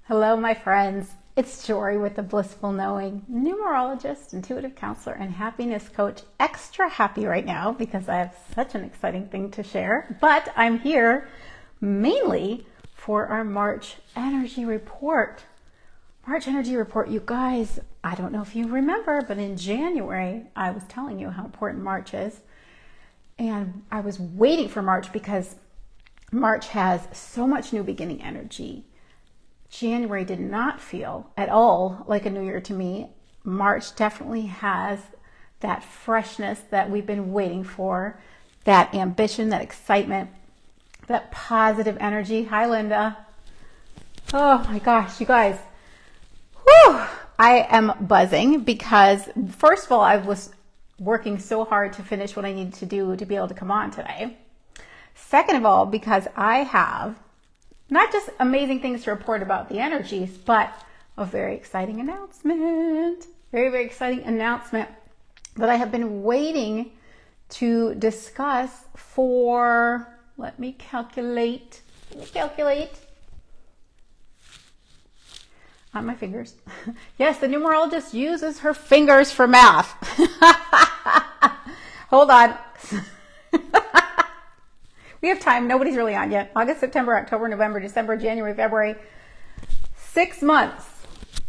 Hello, my friends. It's Jory with the Blissful Knowing, numerologist, intuitive counselor, and happiness coach. Extra happy right now because I have such an exciting thing to share. But I'm here mainly for our March energy report. March energy report, you guys, I don't know if you remember, but in January, I was telling you how important March is. And I was waiting for March because March has so much new beginning energy. January did not feel at all like a new year to me. March definitely has that freshness that we've been waiting for, that ambition, that excitement, that positive energy. Hi, Linda. Oh my gosh, you guys. Whew, I am buzzing because, first of all, I was working so hard to finish what I needed to do to be able to come on today. Second of all, because I have not just amazing things to report about the energies, but a very exciting announcement. Very, very exciting announcement that I have been waiting to discuss for, let me calculate on my fingers. Yes, the numerologist uses her fingers for math. Hold on. We have time. Nobody's really on yet. August, September, October, November, December, January, February. 6 months.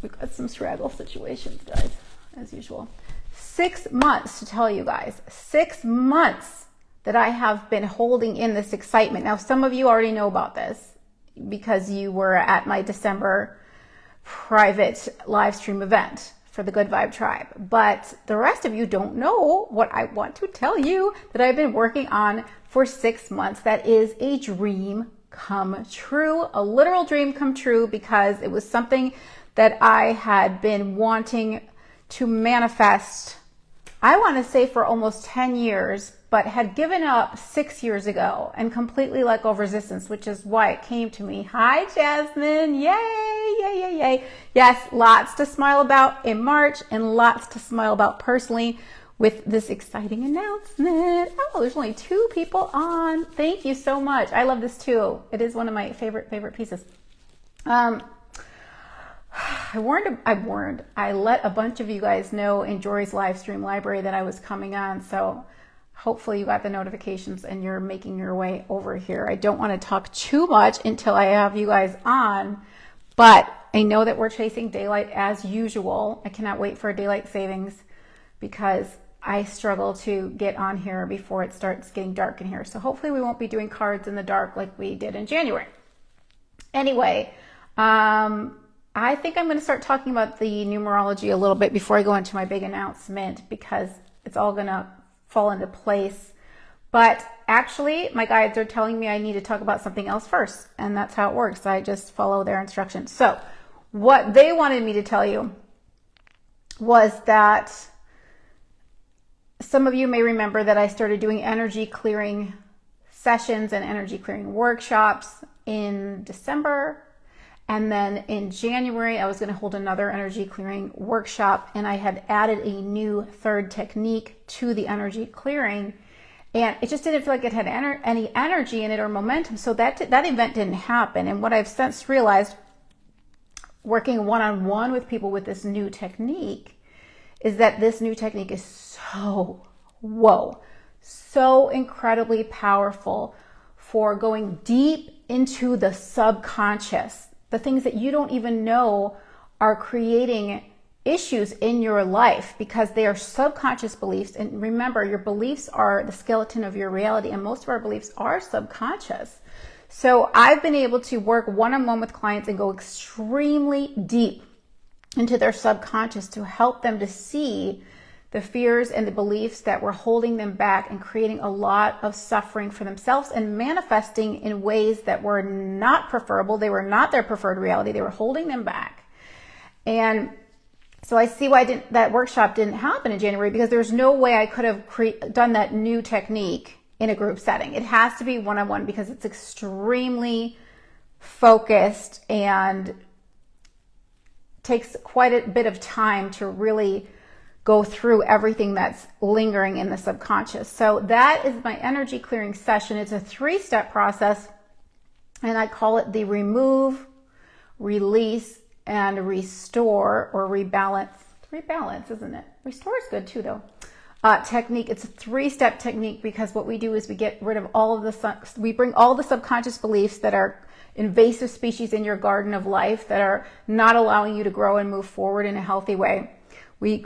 We've got some straggle situations, guys, as usual. 6 months to tell you guys. 6 months that I have been holding in this excitement. Now, some of you already know about this because you were at my December private live stream event for the Good Vibe Tribe. But the rest of you don't know what I want to tell you that I've been working on for 6 months. That is a dream come true, a literal dream come true, because it was something that I had been wanting to manifest, I want to say for almost 10 years, but had given up 6 years ago and completely let go of resistance, which is why it came to me. Hi, Jasmine. Yay, yay, yay, yay. Yes, lots to smile about in March and lots to smile about personally with this exciting announcement. Oh, there's only 2 people on. Thank you so much. I love this too. It is one of my favorite pieces. I let a bunch of you guys know in Jory's live stream library that I was coming on. So hopefully you got the notifications and you're making your way over here. I don't want to talk too much until I have you guys on, but I know that we're chasing daylight as usual. I cannot wait for daylight savings because I struggle to get on here before it starts getting dark in here. So hopefully we won't be doing cards in the dark like we did in January. Anyway, I think I'm going to start talking about the numerology a little bit before I go into my big announcement because it's all going to fall into place. But actually, my guides are telling me I need to talk about something else first, and that's how it works. I just follow their instructions. So what they wanted me to tell you was that some of you may remember that I started doing energy clearing sessions and energy clearing workshops in December. And then in January, I was going to hold another energy clearing workshop, and I had added a new third technique to the energy clearing, and it just didn't feel like it had any energy in it or momentum. So that event didn't happen. And what I've since realized, working one-on-one with people with this new technique, is that this new technique is so incredibly powerful for going deep into the subconscious. The things that you don't even know are creating issues in your life because they are subconscious beliefs. And remember, your beliefs are the skeleton of your reality, and most of our beliefs are subconscious. So I've been able to work one-on-one with clients and go extremely deep into their subconscious to help them to see the fears and the beliefs that were holding them back and creating a lot of suffering for themselves and manifesting in ways that were not preferable. They were not their preferred reality. They were holding them back. And so I see why that workshop didn't happen in January, because there's no way I could have done that new technique in a group setting. It has to be one-on-one because it's extremely focused and takes quite a bit of time to really go through everything that's lingering in the subconscious. So that is my energy clearing session. It's a 3-step process, and I call it the remove, release, and restore or rebalance. Rebalance, isn't it? Restore is good too, though. Technique. It's a 3-step technique because what we do is we get rid of all of we bring all the subconscious beliefs that are invasive species in your garden of life that are not allowing you to grow and move forward in a healthy way. We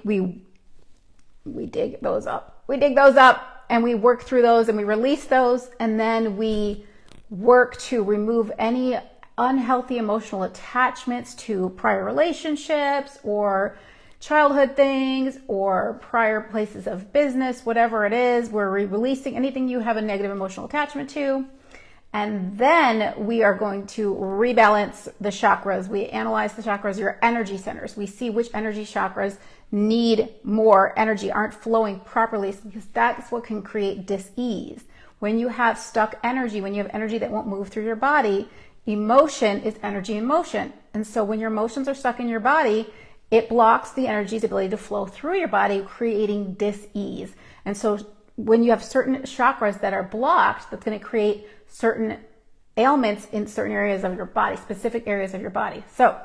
dig those up. We dig those up and we work through those and we release those, and then we work to remove any unhealthy emotional attachments to prior relationships or childhood things or prior places of business, whatever it is. We're releasing anything you have a negative emotional attachment to. And then we are going to rebalance the chakras. We analyze the chakras, your energy centers. We see which energy chakras need more energy, aren't flowing properly, because that's what can create dis-ease. When you have stuck energy, when you have energy that won't move through your body, emotion is energy in motion. And so when your emotions are stuck in your body, it blocks the energy's ability to flow through your body, creating dis-ease. And so when you have certain chakras that are blocked, that's going to create certain ailments in certain areas of your body, specific areas of your body. So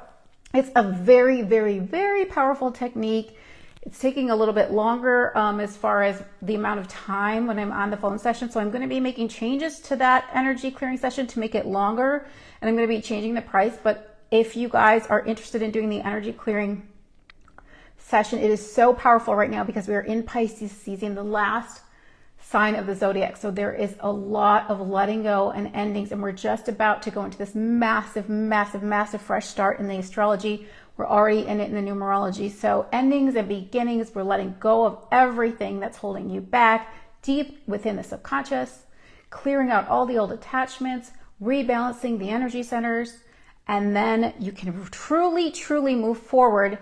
it's a very, very, very powerful technique. It's taking a little bit longer as far as the amount of time when I'm on the phone session. So I'm going to be making changes to that energy clearing session to make it longer. And I'm going to be changing the price. But if you guys are interested in doing the energy clearing session, it is so powerful right now because we are in Pisces season, the last sign of the zodiac. So there is a lot of letting go and endings, and we're just about to go into this massive, massive, massive fresh start in the astrology. We're already in it in the numerology. So endings and beginnings, we're letting go of everything that's holding you back deep within the subconscious, clearing out all the old attachments, rebalancing the energy centers, and then you can truly, truly move forward,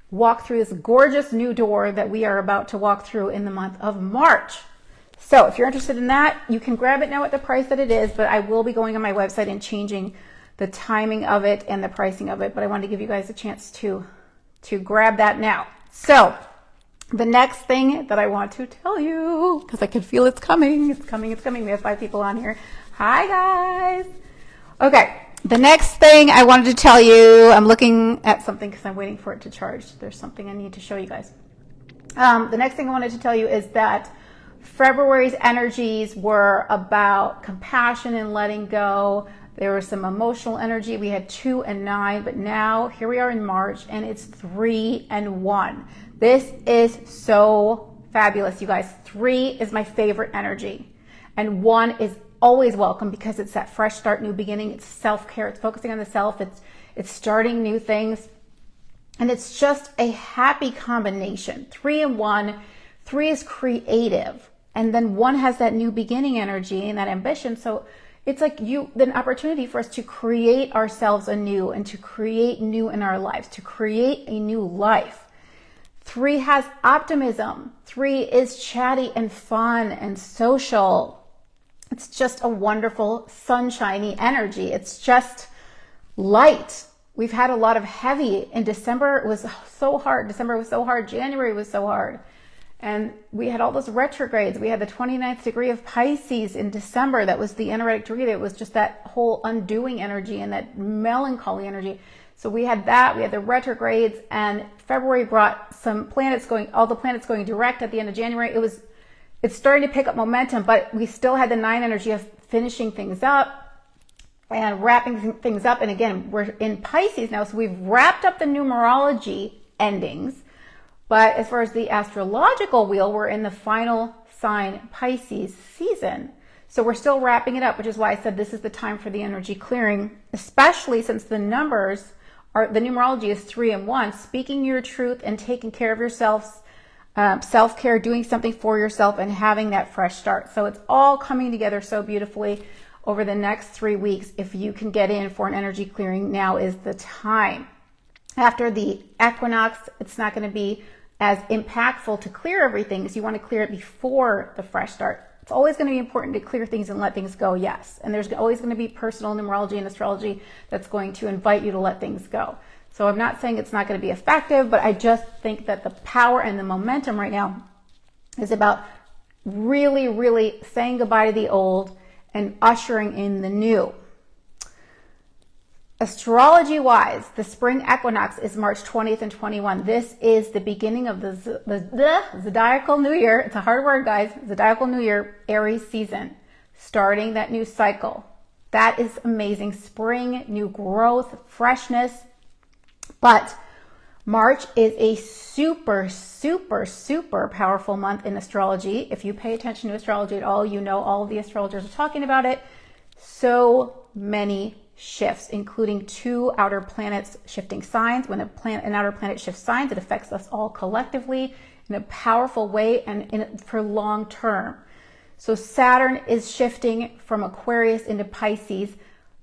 walk through this gorgeous new door that we are about to walk through in the month of March. So if you're interested in that, you can grab it now at the price that it is, but I will be going on my website and changing the timing of it and the pricing of it. But I wanted to give you guys a chance to grab that now. So the next thing that I want to tell you, because I can feel it's coming. It's coming. It's coming. We have 5 people on here. Hi, guys. Okay. The next thing I wanted to tell you, I'm looking at something because I'm waiting for it to charge. There's something I need to show you guys. The next thing I wanted to tell you is that February's energies were about compassion and letting go. There was some emotional energy. We had 2 and 9, but now here we are in March and it's 3 and 1. This is so fabulous, you guys. 3 is my favorite energy, and 1 is always welcome because it's that fresh start, new beginning. It's self-care. It's focusing on the self. It's starting new things, and it's just a happy combination. 3 and 1. 3 is creative, and then 1 has that new beginning energy and that ambition. So it's like an opportunity for us to create ourselves anew and to create new in our lives, to create a new life. 3 has optimism. 3 is chatty and fun and social. It's just a wonderful, sunshiny energy. It's just light. We've had a lot of heavy. In December, it was so hard. December was so hard. January was so hard. And we had all those retrogrades. We had the 29th degree of Pisces in December. That was the energetic degree. It was just that whole undoing energy and that melancholy energy. So we had that. We had the retrogrades. And February brought some planets going, all the planets going direct at the end of January. It's starting to pick up momentum, but we still had the 9 energy of finishing things up and wrapping things up. And again, we're in Pisces now, so we've wrapped up the numerology endings. But as far as the astrological wheel, we're in the final sign Pisces season. So we're still wrapping it up, which is why I said this is the time for the energy clearing, especially since the numerology is 3 and 1, speaking your truth and taking care of yourselves. Self-care, doing something for yourself, and having that fresh start. So it's all coming together so beautifully over the next 3 weeks. If you can get in for an energy clearing, now is the time. After the equinox, it's not going to be as impactful to clear everything because you want to clear it before the fresh start. It's always going to be important to clear things and let things go, yes. And there's always going to be personal numerology and astrology that's going to invite you to let things go. So I'm not saying it's not going to be effective, but I just think that the power and the momentum right now is about really, really saying goodbye to the old and ushering in the new. Astrology wise, the spring equinox is March 20th and 21. This is the beginning of the zodiacal new year. It's a hard word, guys. Zodiacal new year, Aries season, starting that new cycle. That is amazing. Spring, new growth, freshness. But March is a super, super, super powerful month in astrology. If you pay attention to astrology at all, you know all of the astrologers are talking about it. So many shifts, including 2 outer planets shifting signs. When an outer planet shifts signs, it affects us all collectively in a powerful way and for long term. So Saturn is shifting from Aquarius into Pisces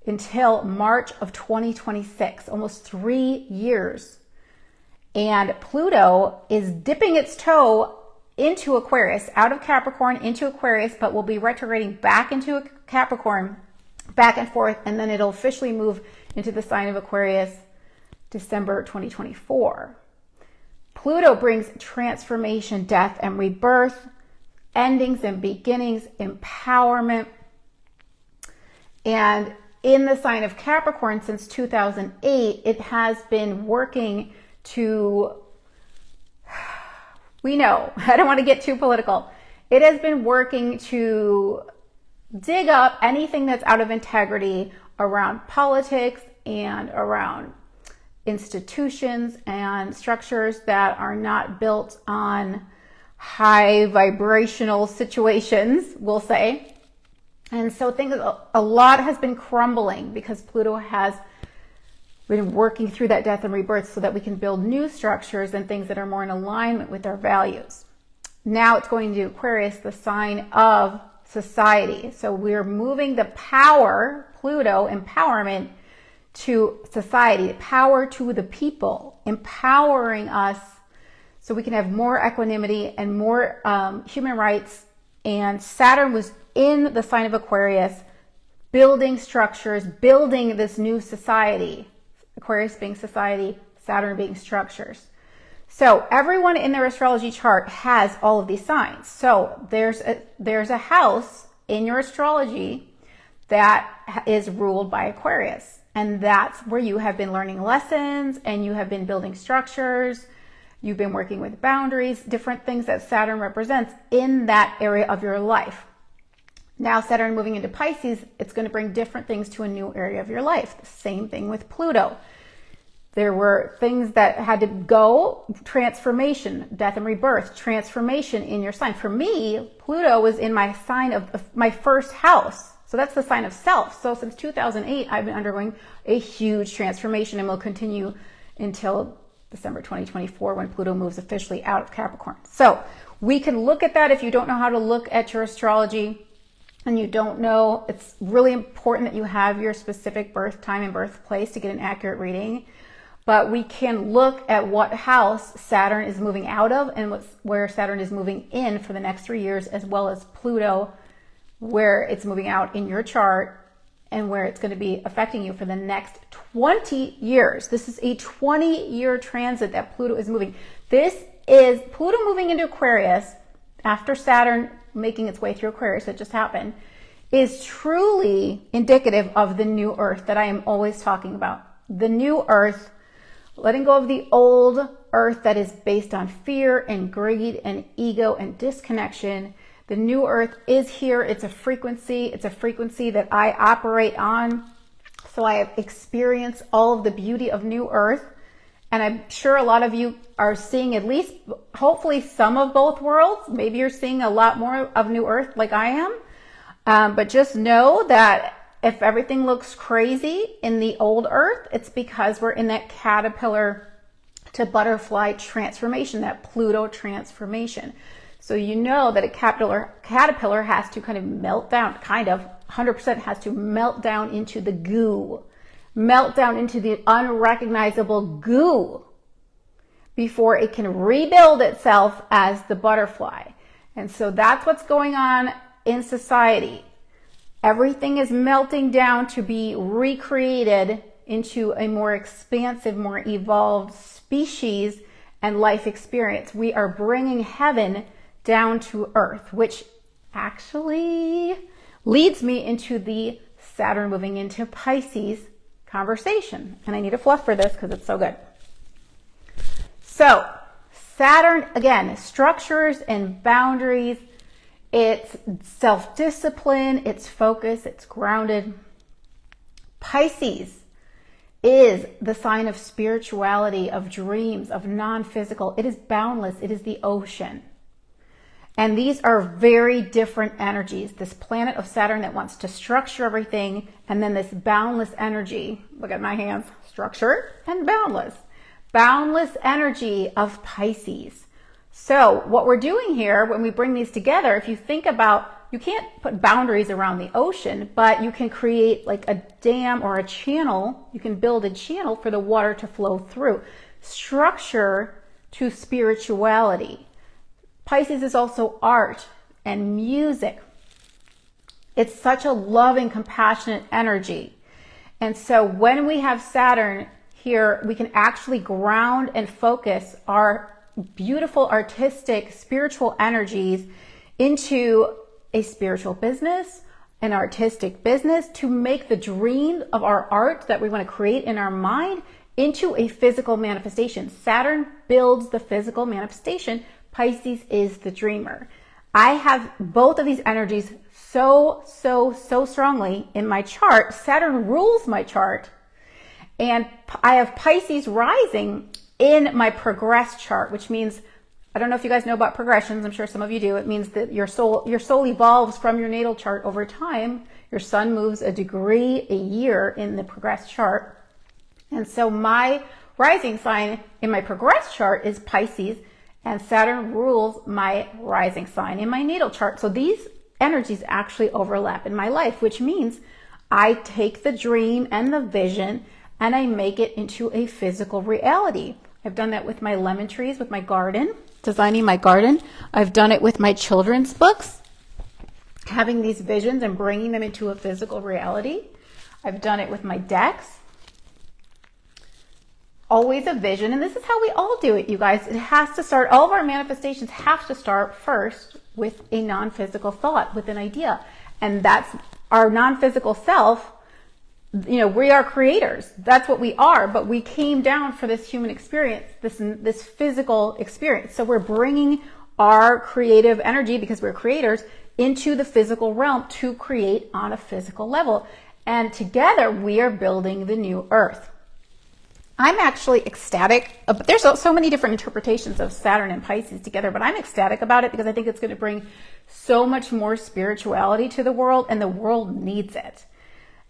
until March of 2026, almost 3 years. And Pluto is dipping its toe into Aquarius, out of Capricorn into Aquarius, but will be retrograding back into Capricorn, back and forth, and then it'll officially move into the sign of Aquarius December 2024. Pluto brings transformation, death and rebirth, endings and beginnings, empowerment. And in the sign of Capricorn since 2008, it has been working to, we know, I don't want to get too political. It has been working to dig up anything that's out of integrity around politics and around institutions and structures that are not built on high vibrational situations, we'll say. And so a lot has been crumbling because Pluto has been working through that death and rebirth so that we can build new structures and things that are more in alignment with our values. Now it's going to Aquarius, the sign of society. So we're moving the power, Pluto, empowerment, to society, power to the people, empowering us so we can have more equanimity and more human rights. And Saturn was in the sign of Aquarius, building structures, building this new society. Aquarius being society, Saturn being structures. So everyone in their astrology chart has all of these signs. So there's a house in your astrology that is ruled by Aquarius. And that's where you have been learning lessons and you have been building structures. You've been working with boundaries, different things that Saturn represents in that area of your life. Now Saturn moving into Pisces, it's going to bring different things to a new area of your life. The same thing with Pluto. There were things that had to go, transformation, death and rebirth, transformation in your sign. For me, Pluto was in my sign of my first house. So that's the sign of self. So since 2008, I've been undergoing a huge transformation and will continue until December 2024 when Pluto moves officially out of Capricorn. So we can look at that. If you don't know how to look at your astrology and you don't know, it's really important that you have your specific birth time and birthplace to get an accurate reading. But we can look at what house Saturn is moving out of and where Saturn is moving in for the next 3 years, as well as Pluto, where it's moving out in your chart and where it's going to be affecting you for the next 20 years. This is a 20-year transit that Pluto is moving. This is Pluto moving into Aquarius after Saturn making its way through Aquarius, that just happened, is truly indicative of the new Earth that I am always talking about. The new Earth, letting go of the old Earth that is based on fear and greed and ego and disconnection. The new Earth is here. It's a frequency. It's a frequency that I operate on. So I have experienced all of the beauty of new Earth. And I'm sure a lot of you are seeing at least, hopefully, some of both worlds. Maybe you're seeing a lot more of new Earth like I am. But just know that if everything looks crazy in the old Earth, it's because we're in that caterpillar to butterfly transformation, that Pluto transformation. So you know that a caterpillar has to kind of melt down, 100% has to melt down into the goo, melt down into the unrecognizable goo before it can rebuild itself as the butterfly. And so that's what's going on in society. Everything is melting down to be recreated into a more expansive, more evolved species and life experience. We are bringing heaven down to earth, which actually leads me into the Saturn moving into Pisces conversation. And I need a fluff for this because it's so good. So Saturn, again, structures and boundaries. It's self-discipline, it's focus, it's grounded. Pisces is the sign of spirituality, of dreams, of non-physical. It is boundless. It is the ocean. And these are very different energies. This planet of Saturn that wants to structure everything, and then this boundless energy. Look at my hands. Structured and boundless. Boundless energy of Pisces. So what we're doing here when we bring these together, if you think about, you can't put boundaries around the ocean, but you can create like a dam or a channel. You can build a channel for the water to flow through. Structure to spirituality. Pisces is also art and music. It's such a loving, compassionate energy. And so when we have Saturn here, we can actually ground and focus our beautiful, artistic, spiritual energies into a spiritual business, an artistic business, to make the dream of our art that we want to create in our mind into a physical manifestation. Saturn builds the physical manifestation. Pisces is the dreamer. I have both of these energies so strongly in my chart. Saturn rules my chart, and I have Pisces rising in my progress chart, which means, I don't know if you guys know about progressions. I'm sure some of you do. It means that your soul evolves from your natal chart over time. Your sun moves a degree a year in the progress chart. And so my rising sign in my progress chart is Pisces, and Saturn rules my rising sign in my natal chart. So these energies actually overlap in my life, which means I take the dream and the vision and I make it into a physical reality. I've done that with my lemon trees, with my garden, designing my garden. I've done it with my children's books, having these visions and bringing them into a physical reality. I've done it with my decks. Always a vision, and this is how we all do it, you guys. It has to start, all of our manifestations have to start first with a non-physical thought, with an idea. And that's our non-physical self. You know, we are creators. That's what we are, but we came down for this human experience, this physical experience. So we're bringing our creative energy, because we're creators, into the physical realm to create on a physical level. And together we are building the new earth. I'm actually ecstatic. There's so many different interpretations of Saturn and Pisces together, but I'm ecstatic about it because I think it's going to bring so much more spirituality to the world, and the world needs it.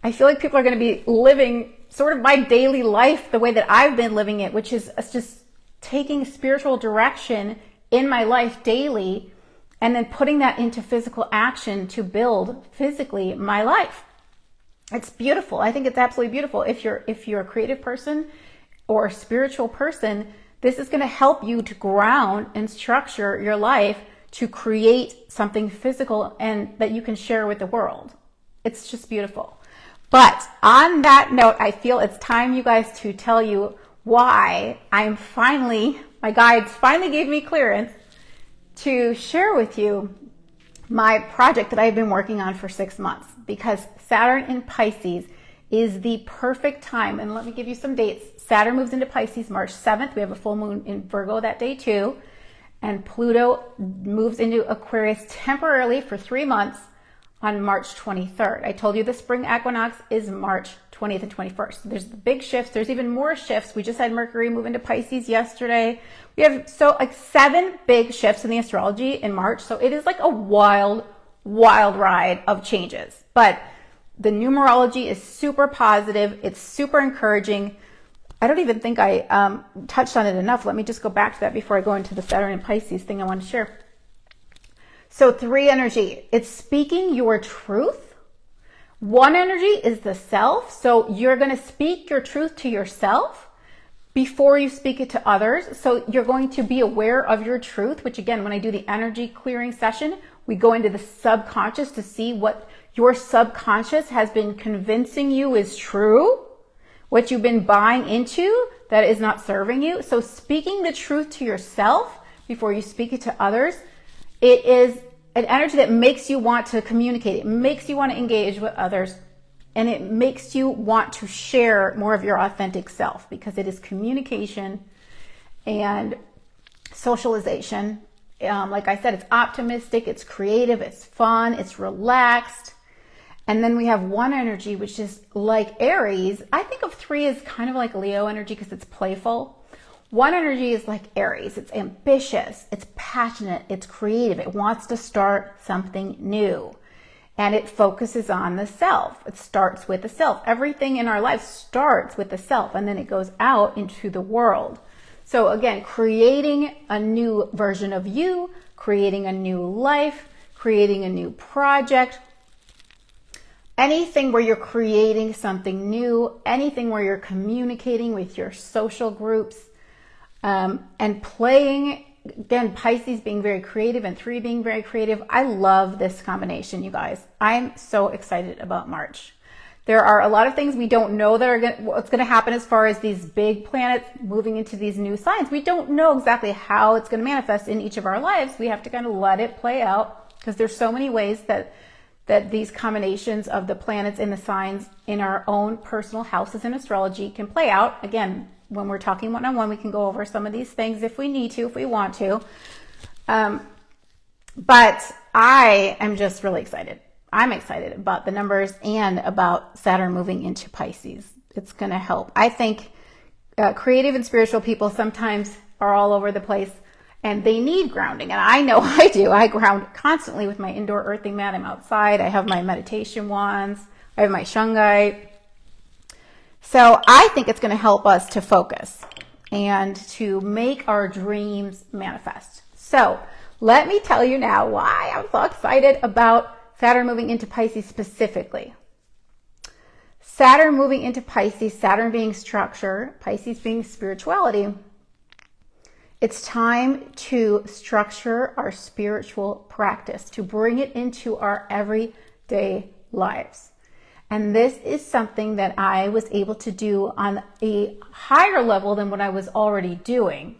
I feel like people are going to be living sort of my daily life the way that I've been living it, which is just taking spiritual direction in my life daily and then putting that into physical action to build physically my life. It's beautiful. I think it's absolutely beautiful. If you're a creative person or a spiritual person, this is going to help you to ground and structure your life to create something physical and that you can share with the world. It's just beautiful. But on that note, I feel it's time, you guys, to tell you why my guides finally gave me clearance to share with you my project that I've been working on for 6 months, because Saturn in Pisces is the perfect time. And let me give you some dates. Saturn moves into Pisces March 7th. We have a full moon in Virgo that day too. And Pluto moves into Aquarius temporarily for 3 months on March 23rd. I told you the spring equinox is March 20th and 21st. So there's the big shifts. There's even more shifts. We just had Mercury move into Pisces yesterday. We have 7 big shifts in the astrology in March. So it is like a wild ride of changes. But the numerology is super positive. It's super encouraging. I don't even think I touched on it enough. Let me just go back to that before I go into the Saturn and Pisces thing I want to share. So 3 energy, it's speaking your truth. 1 energy is the self. So you're going to speak your truth to yourself before you speak it to others. So you're going to be aware of your truth, which again, when I do the energy clearing session, we go into the subconscious to see what your subconscious has been convincing you is true, what you've been buying into that is not serving you. So speaking the truth to yourself before you speak it to others, it is an energy that makes you want to communicate. It makes you want to engage with others and it makes you want to share more of your authentic self, because it is communication and socialization. Like I said, it's optimistic, it's creative, it's fun, it's relaxed. And then we have one energy, which is like Aries. I think of 3 as kind of like Leo energy because it's playful. One energy is like Aries. It's ambitious, it's passionate, it's creative. It wants to start something new. And it focuses on the self. It starts with the self. Everything in our life starts with the self, and then it goes out into the world. So again, creating a new version of you, creating a new life, creating a new project, anything where you're creating something new, anything where you're communicating with your social groups, and playing, again, Pisces being very creative and 3 being very creative. I love this combination, you guys. I'm so excited about March. There are a lot of things we don't know that are what's going to happen as far as these big planets moving into these new signs. We don't know exactly how it's going to manifest in each of our lives. We have to kind of let it play out, because there's so many ways that these combinations of the planets and the signs in our own personal houses in astrology can play out. Again, when we're talking one-on-one, we can go over some of these things if we need to, if we want to. But I am just really excited. I'm excited about the numbers and about Saturn moving into Pisces. It's going to help. I think creative and spiritual people sometimes are all over the place, and they need grounding. And I know I do. I ground constantly with my indoor earthing mat. I'm outside. I have my meditation wands. I have my shungite. So I think it's going to help us to focus and to make our dreams manifest. So let me tell you now why I'm so excited about Saturn moving into Pisces specifically. Saturn moving into Pisces, Saturn being structure, Pisces being spirituality. It's time to structure our spiritual practice, to bring it into our everyday lives. And this is something that I was able to do on a higher level than what I was already doing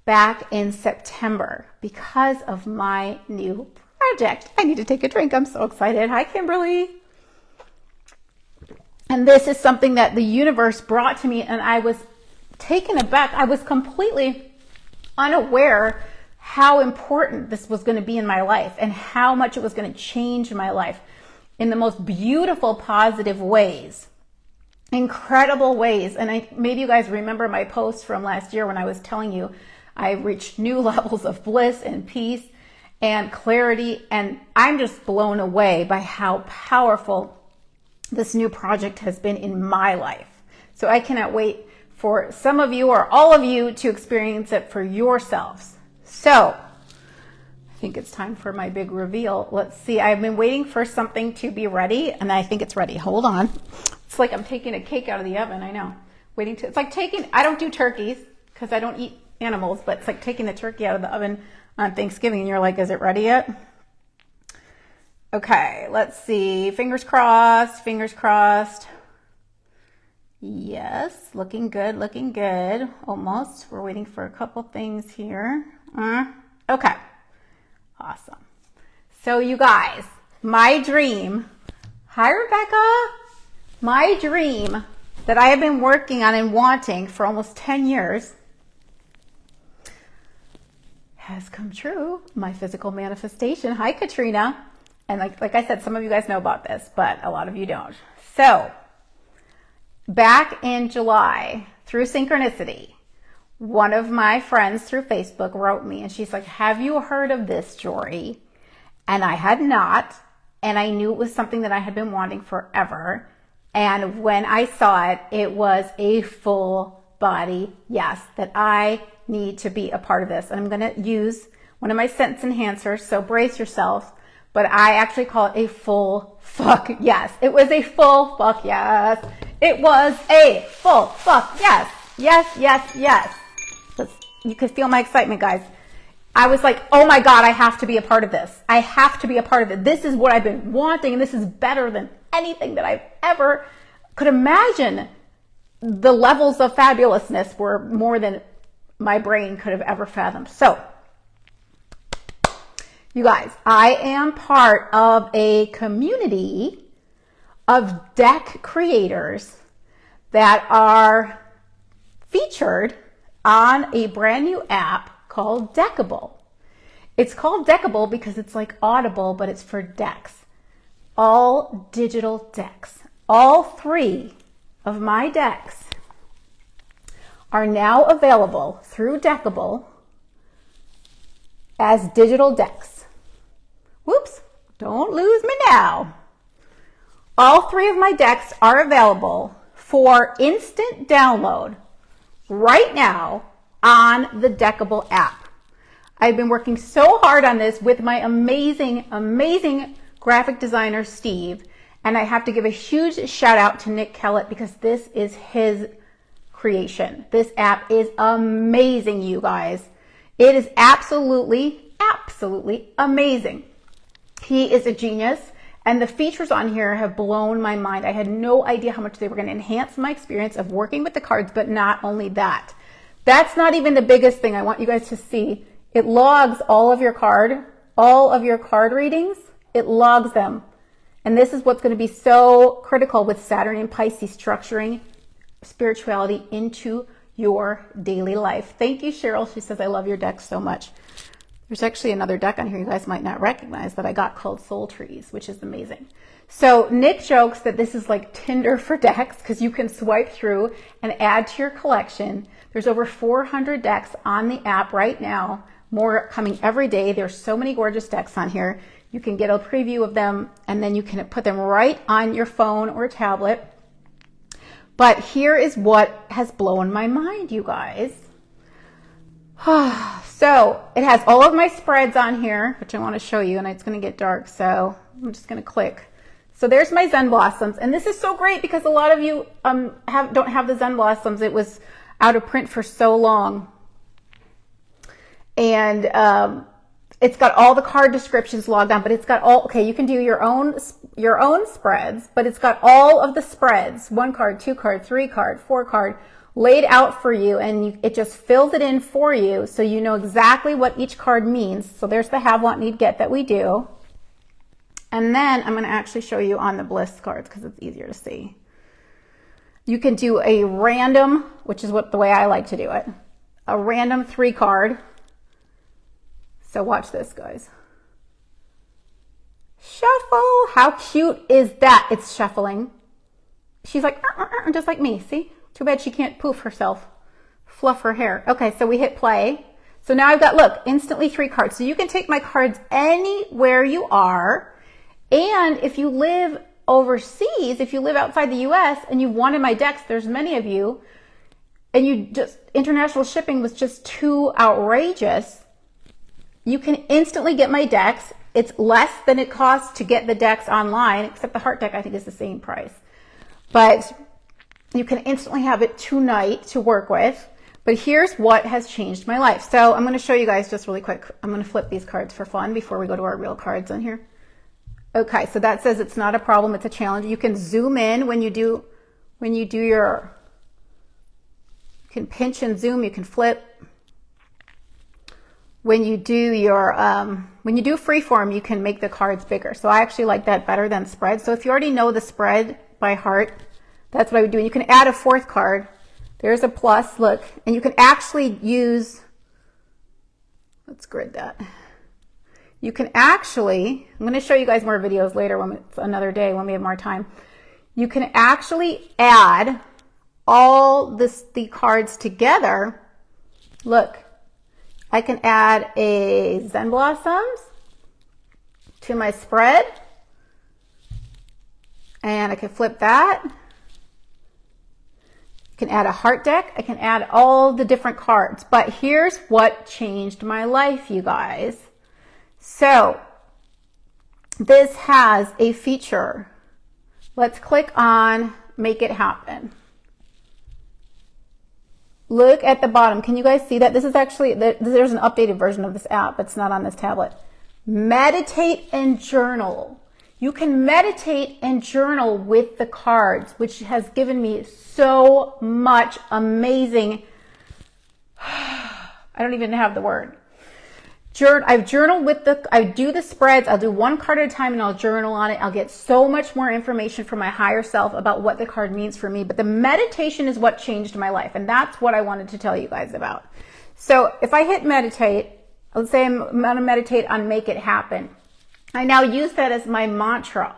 back in September because of my new project. I need to take a drink. I'm so excited. Hi, Kimberly. And this is something that the universe brought to me, and I was taken aback. I was completely unaware how important this was going to be in my life and how much it was going to change my life in the most beautiful, positive ways, incredible ways. And maybe you guys remember my post from last year when I was telling you I reached new levels of bliss and peace and clarity. And I'm just blown away by how powerful this new project has been in my life. So I cannot wait for some of you or all of you to experience it for yourselves. So I think it's time for my big reveal. Let's see. I've been waiting for something to be ready, and I think it's ready. Hold on. It's like I'm taking a cake out of the oven. I know. It's like I don't do turkeys because I don't eat animals, but it's like taking the turkey out of the oven on Thanksgiving, and you're like, is it ready yet? Okay, let's see. Fingers crossed, fingers crossed. Yes, looking good, looking good. Almost. We're waiting for a couple things here. Okay. Awesome. So you guys, my dream, hi Rebecca, my dream that I have been working on and wanting for almost 10 years has come true. My physical manifestation. Hi Katrina. And like I said, some of you guys know about this, but a lot of you don't. So back in July, through synchronicity, one of my friends through Facebook wrote me and she's like, have you heard of this, Jory? And I had not. And I knew it was something that I had been wanting forever. And when I saw it, it was a full body yes, that I need to be a part of this. And I'm going to use one of my sentence enhancers. So brace yourself. But I actually call it a full fuck yes. It was a full fuck yes. It was a full fuck yes. Yes, yes, yes. You could feel my excitement, guys. I was like, oh my God, I have to be a part of this. I have to be a part of it. This is what I've been wanting, and this is better than anything that I've ever could imagine. The levels of fabulousness were more than my brain could have ever fathomed. So, you guys, I am part of a community of deck creators that are featured on a brand new app called Deckable. It's called Deckable because it's like Audible, but it's for decks. All digital decks. All 3 of my decks are now available through Deckable as digital decks. Whoops, don't lose me now. All 3 of my decks are available for instant download right now on the Deckable app. I've been working so hard on this with my amazing, amazing graphic designer, Steve, and I have to give a huge shout out to Nick Kellett because this is his creation. This app is amazing, you guys. It is absolutely, absolutely amazing. He is a genius, and the features on here have blown my mind. I had no idea how much they were going to enhance my experience of working with the cards, but not only that. That's not even the biggest thing I want you guys to see. It logs all of your card readings. It logs them. And this is what's going to be so critical with Saturn and Pisces, structuring spirituality into your daily life. Thank you, Cheryl. She says, I love your deck so much. There's actually another deck on here you guys might not recognize that I got called Soul Trees, which is amazing. So Nick jokes that this is like Tinder for decks because you can swipe through and add to your collection. There's over 400 decks on the app right now, more coming every day. There's so many gorgeous decks on here. You can get a preview of them and then you can put them right on your phone or tablet. But here is what has blown my mind, you guys. So it has all of my spreads on here, which I want to show you, and it's going to get dark, so I'm just going to click. So there's my Zen Blossoms, and this is so great because a lot of you don't have the Zen Blossoms. It was out of print for so long. And it's got all the card descriptions logged on, but it's got all, okay, you can do your own spreads, but it's got all of the spreads, 1 card, 2 card, 3 card, 4 card, laid out for you, and it just fills it in for you so you know exactly what each card means. So there's the have, want, need, get that we do. And then I'm going to actually show you on the bliss cards because it's easier to see. You can do a random, which is the way I like to do it, a random 3 card. So watch this, guys. Shuffle. How cute is that? It's shuffling. She's like, just like me. See? Too bad she can't poof herself, fluff her hair. Okay, so we hit play. So now I've got, look, instantly 3 cards. So you can take my cards anywhere you are. And if you live overseas, if you live outside the US and you wanted my decks, there's many of you, and international shipping was just too outrageous, you can instantly get my decks. It's less than it costs to get the decks online, except the heart deck I think is the same price. But you can instantly have it tonight to work with. But here's what has changed my life. So I'm going to show you guys just really quick. I'm going to flip these cards for fun before we go to our real cards on here. Okay, so that says it's not a problem, it's a challenge. You can zoom in when you do you can pinch and zoom, you can flip. When you do freeform, you can make the cards bigger. So I actually like that better than spread. So if you already know the spread by heart, that's what I would do. And you can add a 4th card. There's a plus, look. And you can actually use, let's grid that. You can actually, I'm going to show you guys more videos later when it's another day when we have more time. You can actually add all the cards together. Look, I can add a Zen Blossoms to my spread. And I can flip that. I can add a heart deck. I can add all the different cards. But here's what changed my life, you guys. So this has a feature. Let's click on Make It Happen. Look at the bottom. Can you guys see that? This is actually, there's an updated version of this app. It's not on this tablet. Meditate and journal. You can meditate and journal with the cards, which has given me so much amazing, I don't even have the word. I've journaled I do the spreads. I'll do one card at a time and I'll journal on it. I'll get so much more information from my higher self about what the card means for me. But the meditation is what changed my life. And that's what I wanted to tell you guys about. So if I hit meditate, let's say I'm going to meditate on make it happen. I now use that as my mantra.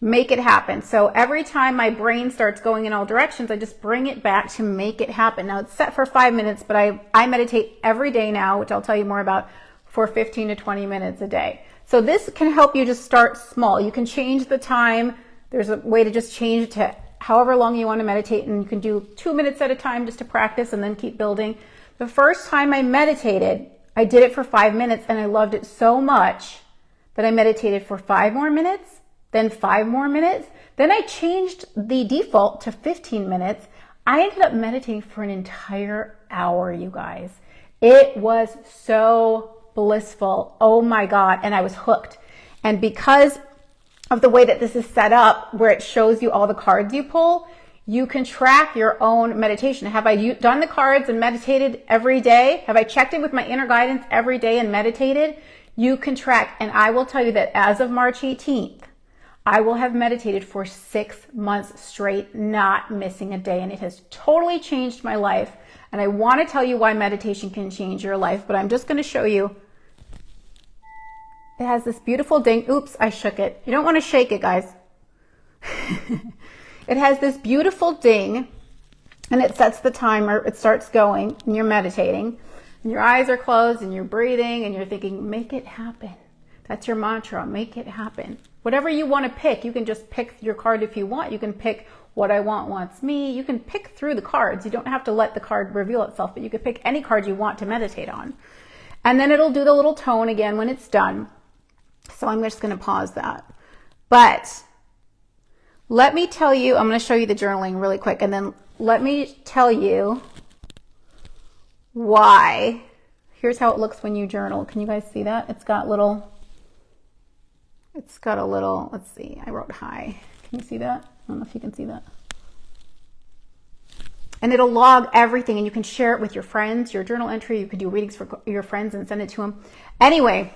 Make it happen. So every time my brain starts going in all directions, I just bring it back to make it happen. Now it's set for 5 minutes, but I meditate every day now, which I'll tell you more about, for 15 to 20 minutes a day. So this can help you just start small. You can change the time. There's a way to just change it to however long you want to meditate, and you can do 2 minutes at a time just to practice and then keep building. The first time I meditated, I did it for 5 minutes and I loved it so much that I meditated for 5 more minutes. Then 5 more minutes. Then I changed the default to 15 minutes. I ended up meditating for an entire hour, you guys. It was so blissful. Oh my God. And I was hooked. And because of the way that this is set up, where it shows you all the cards you pull, you can track your own meditation. Have I done the cards and meditated every day? Have I checked in with my inner guidance every day and meditated? You can track. And I will tell you that as of March 18th, I will have meditated for 6 months straight, not missing a day. And it has totally changed my life. And I want to tell you why meditation can change your life, but I'm just going to show you. It has this beautiful ding. Oops, I shook it. You don't want to shake it, guys. It has this beautiful ding, and it sets the timer. It starts going, and you're meditating. And your eyes are closed, and you're breathing, and you're thinking, make it happen. That's your mantra, make it happen. Whatever you want to pick, you can just pick your card if you want. You can pick what I want wants me. You can pick through the cards. You don't have to let the card reveal itself, but you can pick any card you want to meditate on. And then it'll do the little tone again when it's done. So I'm just going to pause that. But let me tell you, I'm going to show you the journaling really quick, and then let me tell you why. Here's how it looks when you journal. Can you guys see that? It's got a little, let's see, I wrote hi. Can you see that? I don't know if you can see that. And it'll log everything, and you can share it with your friends, your journal entry. You could do readings for your friends and send it to them. Anyway,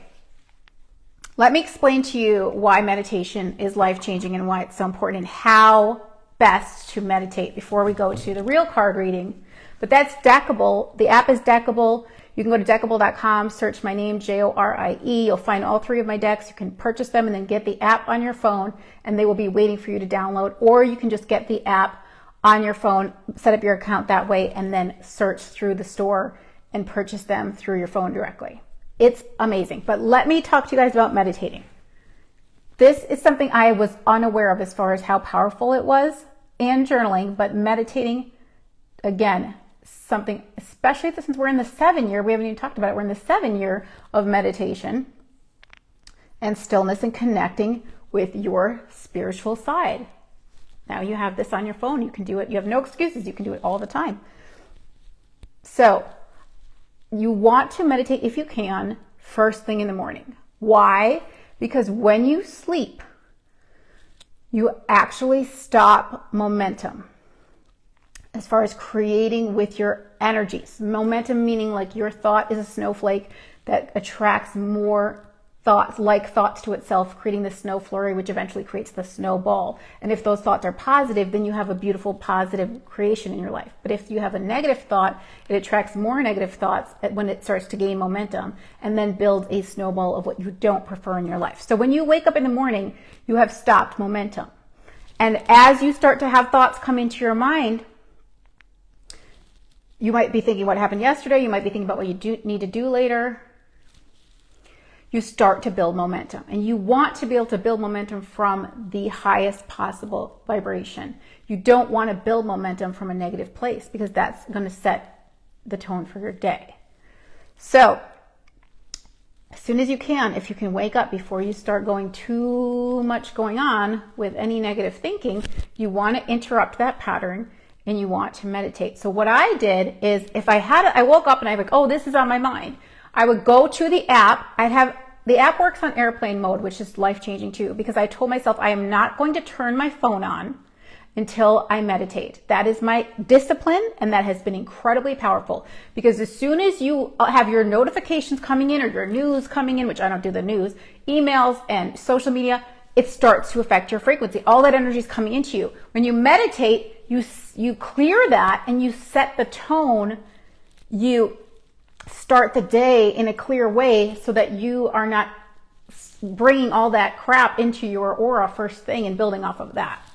let me explain to you why meditation is life-changing and why it's so important and how best to meditate before we go to the real card reading. But that's Deckable. The app is Deckable. You can go to Deckable.com, search my name, Jorie. You'll find all 3 of my decks. You can purchase them and then get the app on your phone, and they will be waiting for you to download. Or you can just get the app on your phone, set up your account that way, and then search through the store and purchase them through your phone directly. It's amazing. But let me talk to you guys about meditating. This is something I was unaware of as far as how powerful it was, and journaling, but meditating, again, something, especially since we're in the 7 year, we haven't even talked about it, we're in the 7 year of meditation and stillness and connecting with your spiritual side. Now you have this on your phone, you can do it, you have no excuses, you can do it all the time. So you want to meditate if you can first thing in the morning. Why? Because when you sleep, you actually stop momentum. As far as creating with your energies. Momentum meaning like your thought is a snowflake that attracts more thoughts, like thoughts to itself, creating the snow flurry, which eventually creates the snowball. And if those thoughts are positive, then you have a beautiful positive creation in your life. But if you have a negative thought, it attracts more negative thoughts when it starts to gain momentum and then builds a snowball of what you don't prefer in your life. So when you wake up in the morning, you have stopped momentum. And as you start to have thoughts come into your mind, you might be thinking what happened yesterday. You might be thinking about what you need to do later. You start to build momentum. And you want to be able to build momentum from the highest possible vibration. You don't want to build momentum from a negative place because that's going to set the tone for your day. So as soon as you can, if you can wake up before you start going too much going on with any negative thinking, you want to interrupt that pattern and you want to meditate. So what I did is if I woke up and I was like, oh, this is on my mind. I would go to the app. The app works on airplane mode, which is life-changing too, because I told myself I am not going to turn my phone on until I meditate. That is my discipline, and that has been incredibly powerful, because as soon as you have your notifications coming in or your news coming in, which I don't do the news, emails and social media, it starts to affect your frequency. All that energy is coming into you. When you meditate, you clear that and you set the tone. You start the day in a clear way so that you are not bringing all that crap into your aura first thing and building off of that.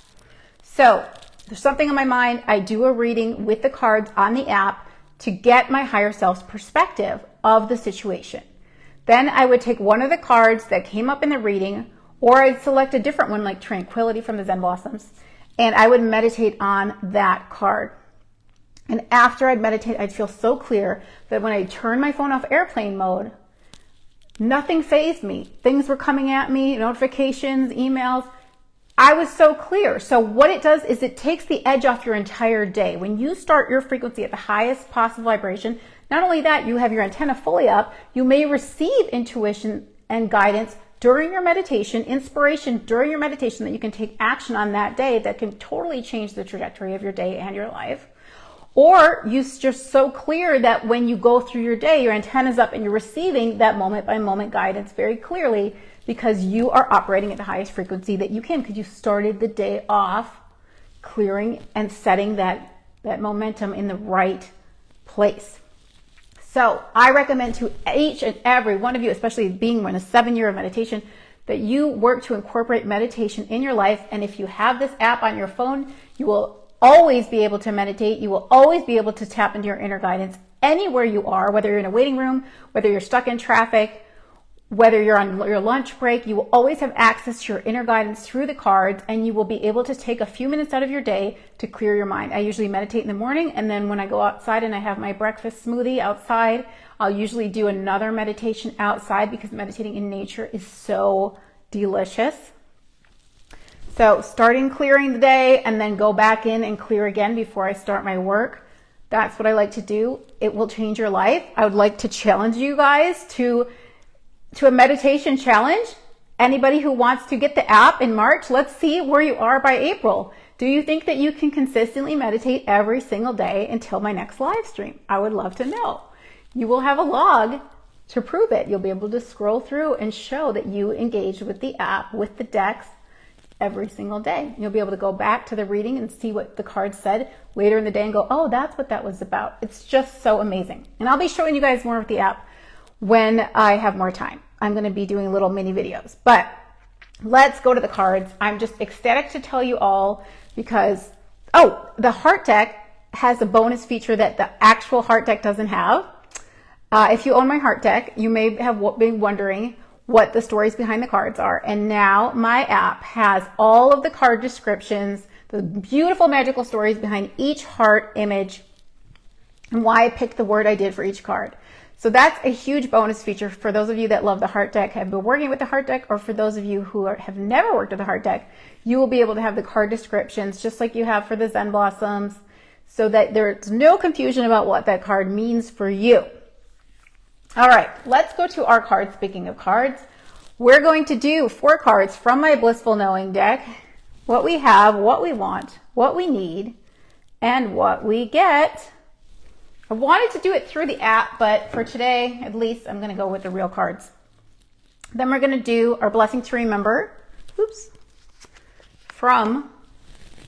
So there's something on my mind. I do a reading with the cards on the app to get my higher self's perspective of the situation. Then I would take one of the cards that came up in the reading, or I'd select a different one like Tranquility from the Zen Blossoms, and I would meditate on that card. And after I'd meditate, I'd feel so clear that when I turned my phone off airplane mode, nothing fazed me. Things were coming at me, notifications, emails. I was so clear. So what it does is it takes the edge off your entire day. When you start your frequency at the highest possible vibration, not only that, you have your antenna fully up, you may receive intuition and guidance during your meditation, inspiration during your meditation that you can take action on that day that can totally change the trajectory of your day and your life. Or you're just so clear that when you go through your day, your antenna's up and you're receiving that moment by moment guidance very clearly, because you are operating at the highest frequency that you can, because you started the day off clearing and setting that momentum in the right place. So I recommend to each and every one of you, especially being in a 7-year of meditation, that you work to incorporate meditation in your life. And if you have this app on your phone, you will always be able to meditate. You will always be able to tap into your inner guidance anywhere you are, whether you're in a waiting room, whether you're stuck in traffic, whether you're on your lunch break. You will always have access to your inner guidance through the cards, and you will be able to take a few minutes out of your day to clear your mind. I usually meditate in the morning, and then when I go outside and I have my breakfast smoothie outside, I'll usually do another meditation outside, because meditating in nature is so delicious. So starting clearing the day and then go back in and clear again before I start my work. That's what I like to do. It will change your life. I would like to challenge you guys to a meditation challenge. Anybody who wants to get the app in March, let's see where you are by April. Do you think that you can consistently meditate every single day until my next live stream? I would love to know. You will have a log to prove it. You'll be able to scroll through and show that you engaged with the app, with the decks, every single day. You'll be able to go back to the reading and see what the card said later in the day and go, oh, that's what that was about. It's just so amazing. And I'll be showing you guys more of the app when I have more time. I'm going to be doing little mini videos, but let's go to the cards. I'm just ecstatic to tell you all because, the heart deck has a bonus feature that the actual heart deck doesn't have. If you own my heart deck, you may have been wondering what the stories behind the cards are. And now my app has all of the card descriptions, the beautiful magical stories behind each heart image, and why I picked the word I did for each card. So that's a huge bonus feature for those of you that love the heart deck, have been working with the heart deck, or for those of you who have never worked with the heart deck, you will be able to have the card descriptions just like you have for the Zen Blossoms, so that there's no confusion about what that card means for you. All right, let's go to our cards. Speaking of cards, we're going to do 4 cards from my Blissful Knowing deck. What we have, what we want, what we need, and what we get. I wanted to do it through the app, but for today, at least, I'm going to go with the real cards. Then we're going to do our Blessing to Remember, from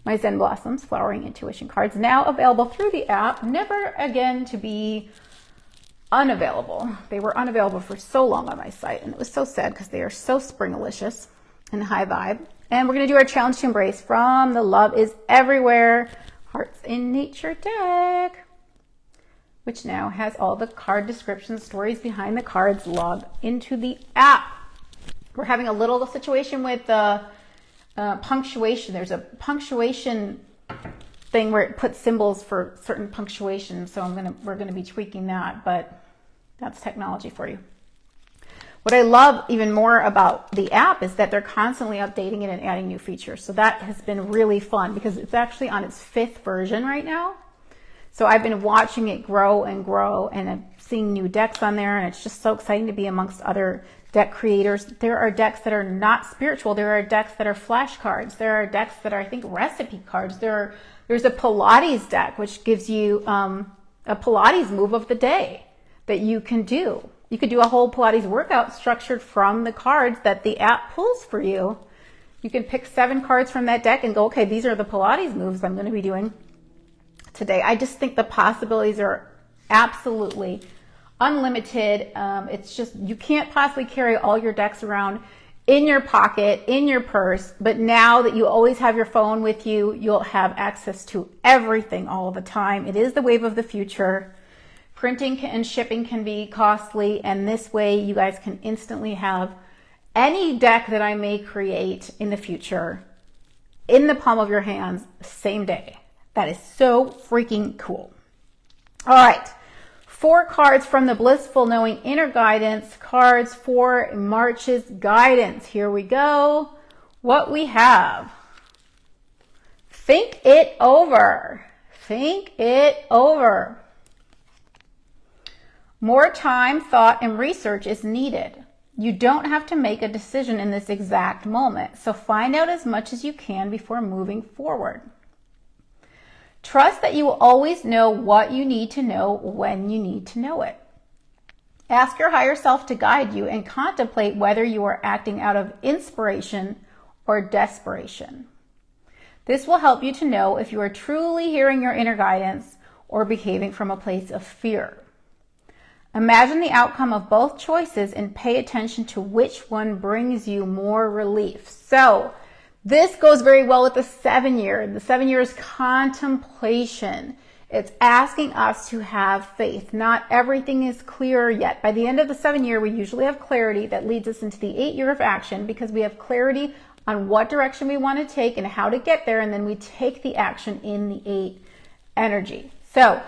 my Zen Blossoms Flowering Intuition cards, now available through the app, never again to be unavailable. They were unavailable for so long on my site, and it was so sad because they are so springalicious and high vibe. And we're going to do our Challenge to Embrace from the Love is Everywhere Hearts in Nature deck, which now has all the card descriptions, stories behind the cards logged into the app. We're having a little situation with the punctuation. There's a punctuation thing where it puts symbols for certain punctuation, so we're gonna be tweaking that, but that's technology for you. What I love even more about the app is that they're constantly updating it and adding new features. So that has been really fun because it's actually on its 5th version right now. So I've been watching it grow and grow, and I'm seeing new decks on there, and it's just so exciting to be amongst other deck creators. There are decks that are not spiritual. There are decks that are flashcards. There are decks that are, I think, recipe cards. There's a Pilates deck, which gives you a Pilates move of the day that you can do. You could do a whole Pilates workout structured from the cards that the app pulls for you. You can pick 7 cards from that deck and go, okay, these are the Pilates moves I'm going to be doing today. I just think the possibilities are absolutely unlimited. It's just, you can't possibly carry all your decks around in your pocket, in your purse, but now that you always have your phone with you, you'll have access to everything all the time. It is the wave of the future. Printing and shipping can be costly, and this way you guys can instantly have any deck that I may create in the future in the palm of your hands, same day. That is so freaking cool. All right. 4 cards from the Blissful Knowing Inner Guidance, cards for March's guidance. Here we go. What we have. Think it over. Think it over. More time, thought, and research is needed. You don't have to make a decision in this exact moment, so find out as much as you can before moving forward. Trust that you will always know what you need to know when you need to know it. Ask your higher self to guide you and contemplate whether you are acting out of inspiration or desperation. This will help you to know if you are truly hearing your inner guidance or behaving from a place of fear. Imagine the outcome of both choices and pay attention to which one brings you more relief. So, this goes very well with the 7 year. The 7 year is contemplation. It's asking us to have faith. Not everything is clear yet. By the end of the 7 year, we usually have clarity that leads us into the 8 year of action, because we have clarity on what direction we want to take and how to get there, and then we take the action in the 8 energy. So,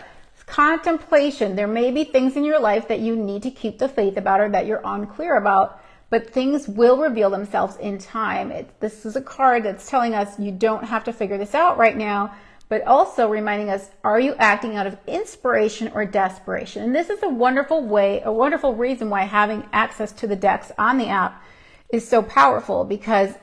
contemplation. There may be things in your life that you need to keep the faith about or that you're unclear about, but things will reveal themselves in time. This is a card that's telling us you don't have to figure this out right now, but also reminding us, are you acting out of inspiration or desperation? And this is a wonderful way, a wonderful reason why having access to the decks on the app is so powerful, because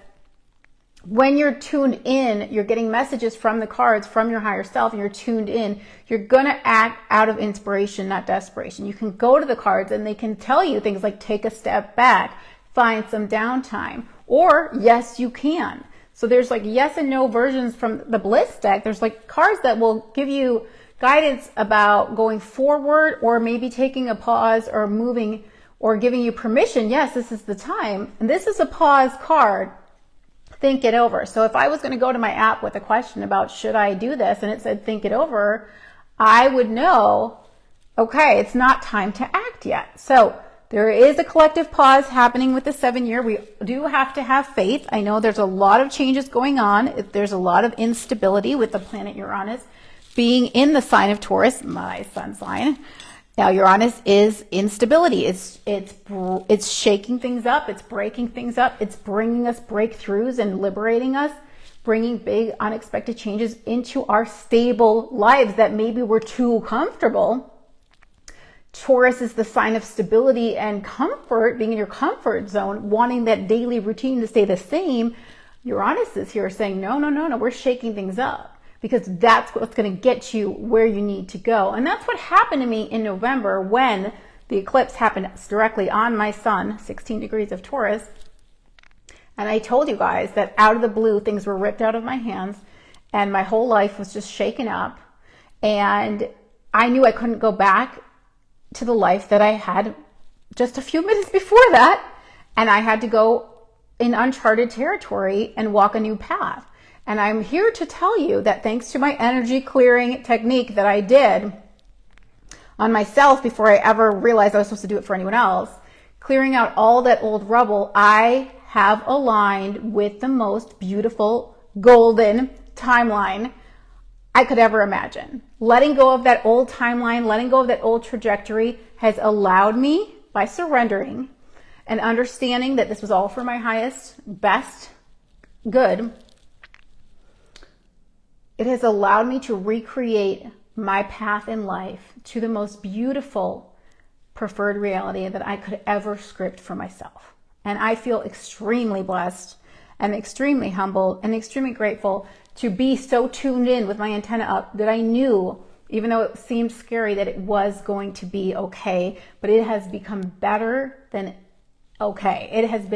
when you're tuned in, you're getting messages from the cards, from your higher self, and you're tuned in, you're going to act out of inspiration, not desperation. You can go to the cards and they can tell you things like take a step back, find some downtime, or yes, you can. So there's like yes and no versions from the Bliss deck. There's like cards that will give you guidance about going forward, or maybe taking a pause, or moving, or giving you permission. Yes, this is the time. And this is a pause card. Think it over. So if I was going to go to my app with a question about should I do this, and it said think it over, I would know, okay, it's not time to act yet. So there is a collective pause happening with the 7 year. We do have to have faith. I know there's a lot of changes going on. There's a lot of instability with the planet Uranus being in the sign of Taurus, my sun sign. Now Uranus is instability. It's shaking things up. It's breaking things up. It's bringing us breakthroughs and liberating us, bringing big unexpected changes into our stable lives that maybe we're too comfortable. Taurus is the sign of stability and comfort, being in your comfort zone, wanting that daily routine to stay the same. Uranus is here saying, no, we're shaking things up, because that's what's going to get you where you need to go. And that's what happened to me in November when the eclipse happened directly on my sun, 16 degrees of Taurus. And I told you guys that out of the blue, things were ripped out of my hands and my whole life was just shaken up. And I knew I couldn't go back to the life that I had just a few minutes before that. And I had to go in uncharted territory and walk a new path. And I'm here to tell you that thanks to my energy clearing technique that I did on myself before I ever realized I was supposed to do it for anyone else, clearing out all that old rubble, I have aligned with the most beautiful golden timeline I could ever imagine. Letting go of that old timeline, letting go of that old trajectory has allowed me, by surrendering and understanding that this was all for my highest, best good, it has allowed me to recreate my path in life to the most beautiful preferred reality that I could ever script for myself. And I feel extremely blessed and extremely humbled and extremely grateful to be so tuned in with my antenna up that I knew, even though it seemed scary, that it was going to be okay, but it has become better than okay. It has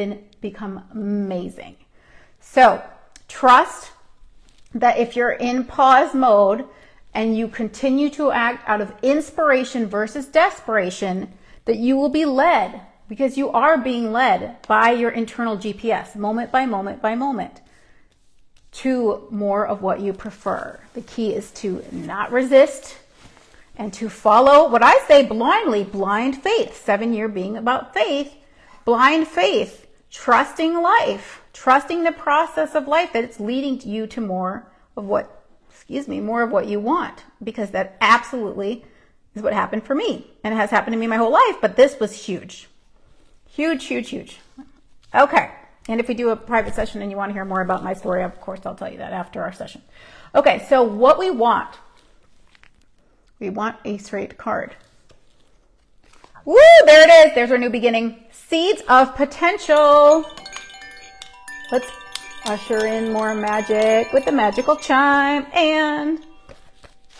become amazing. So trust that if you're in pause mode and you continue to act out of inspiration versus desperation, that you will be led, because you are being led by your internal GPS, moment by moment by moment, to more of what you prefer. The key is to not resist and to follow what I say blindly, blind faith. 7-year being about faith, blind faith, trusting life, trusting the process of life, that it's leading you to more of what you want, because that absolutely is what happened for me, and it has happened to me my whole life, but this was huge. Huge, huge, huge. Okay. And if we do a private session and you want to hear more about my story, of course, I'll tell you that after our session. Okay. So what we want a straight card. Woo, there it is. There's our new beginning. Seeds of potential. Let's usher in more magic with the magical chime and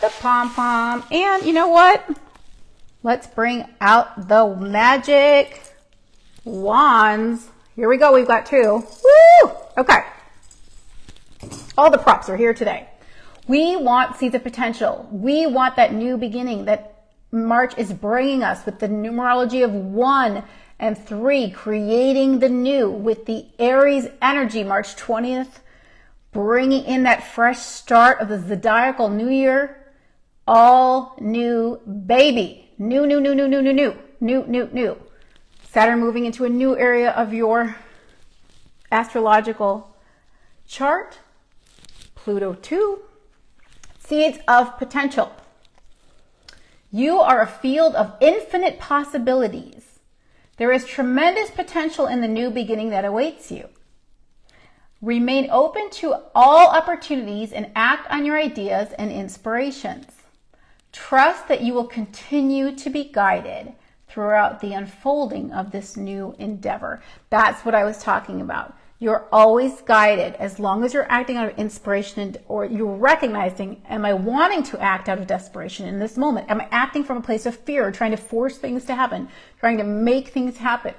the pom-pom. And you know what? Let's bring out the magic wands. Here we go. We've got 2. Woo! Okay. All the props are here today. We want seeds of potential. We want that new beginning that March is bringing us with the numerology of 1 and 3, creating the new with the Aries energy, March 20th, bringing in that fresh start of the zodiacal new year. All new baby. New. Saturn moving into a new area of your astrological chart. Pluto too. Seeds of potential. You are a field of infinite possibilities. There is tremendous potential in the new beginning that awaits you. Remain open to all opportunities and act on your ideas and inspirations. Trust that you will continue to be guided throughout the unfolding of this new endeavor. That's what I was talking about. You're always guided as long as you're acting out of inspiration, or you're recognizing, am I wanting to act out of desperation in this moment? Am I acting from a place of fear, trying to force things to happen, trying to make things happen?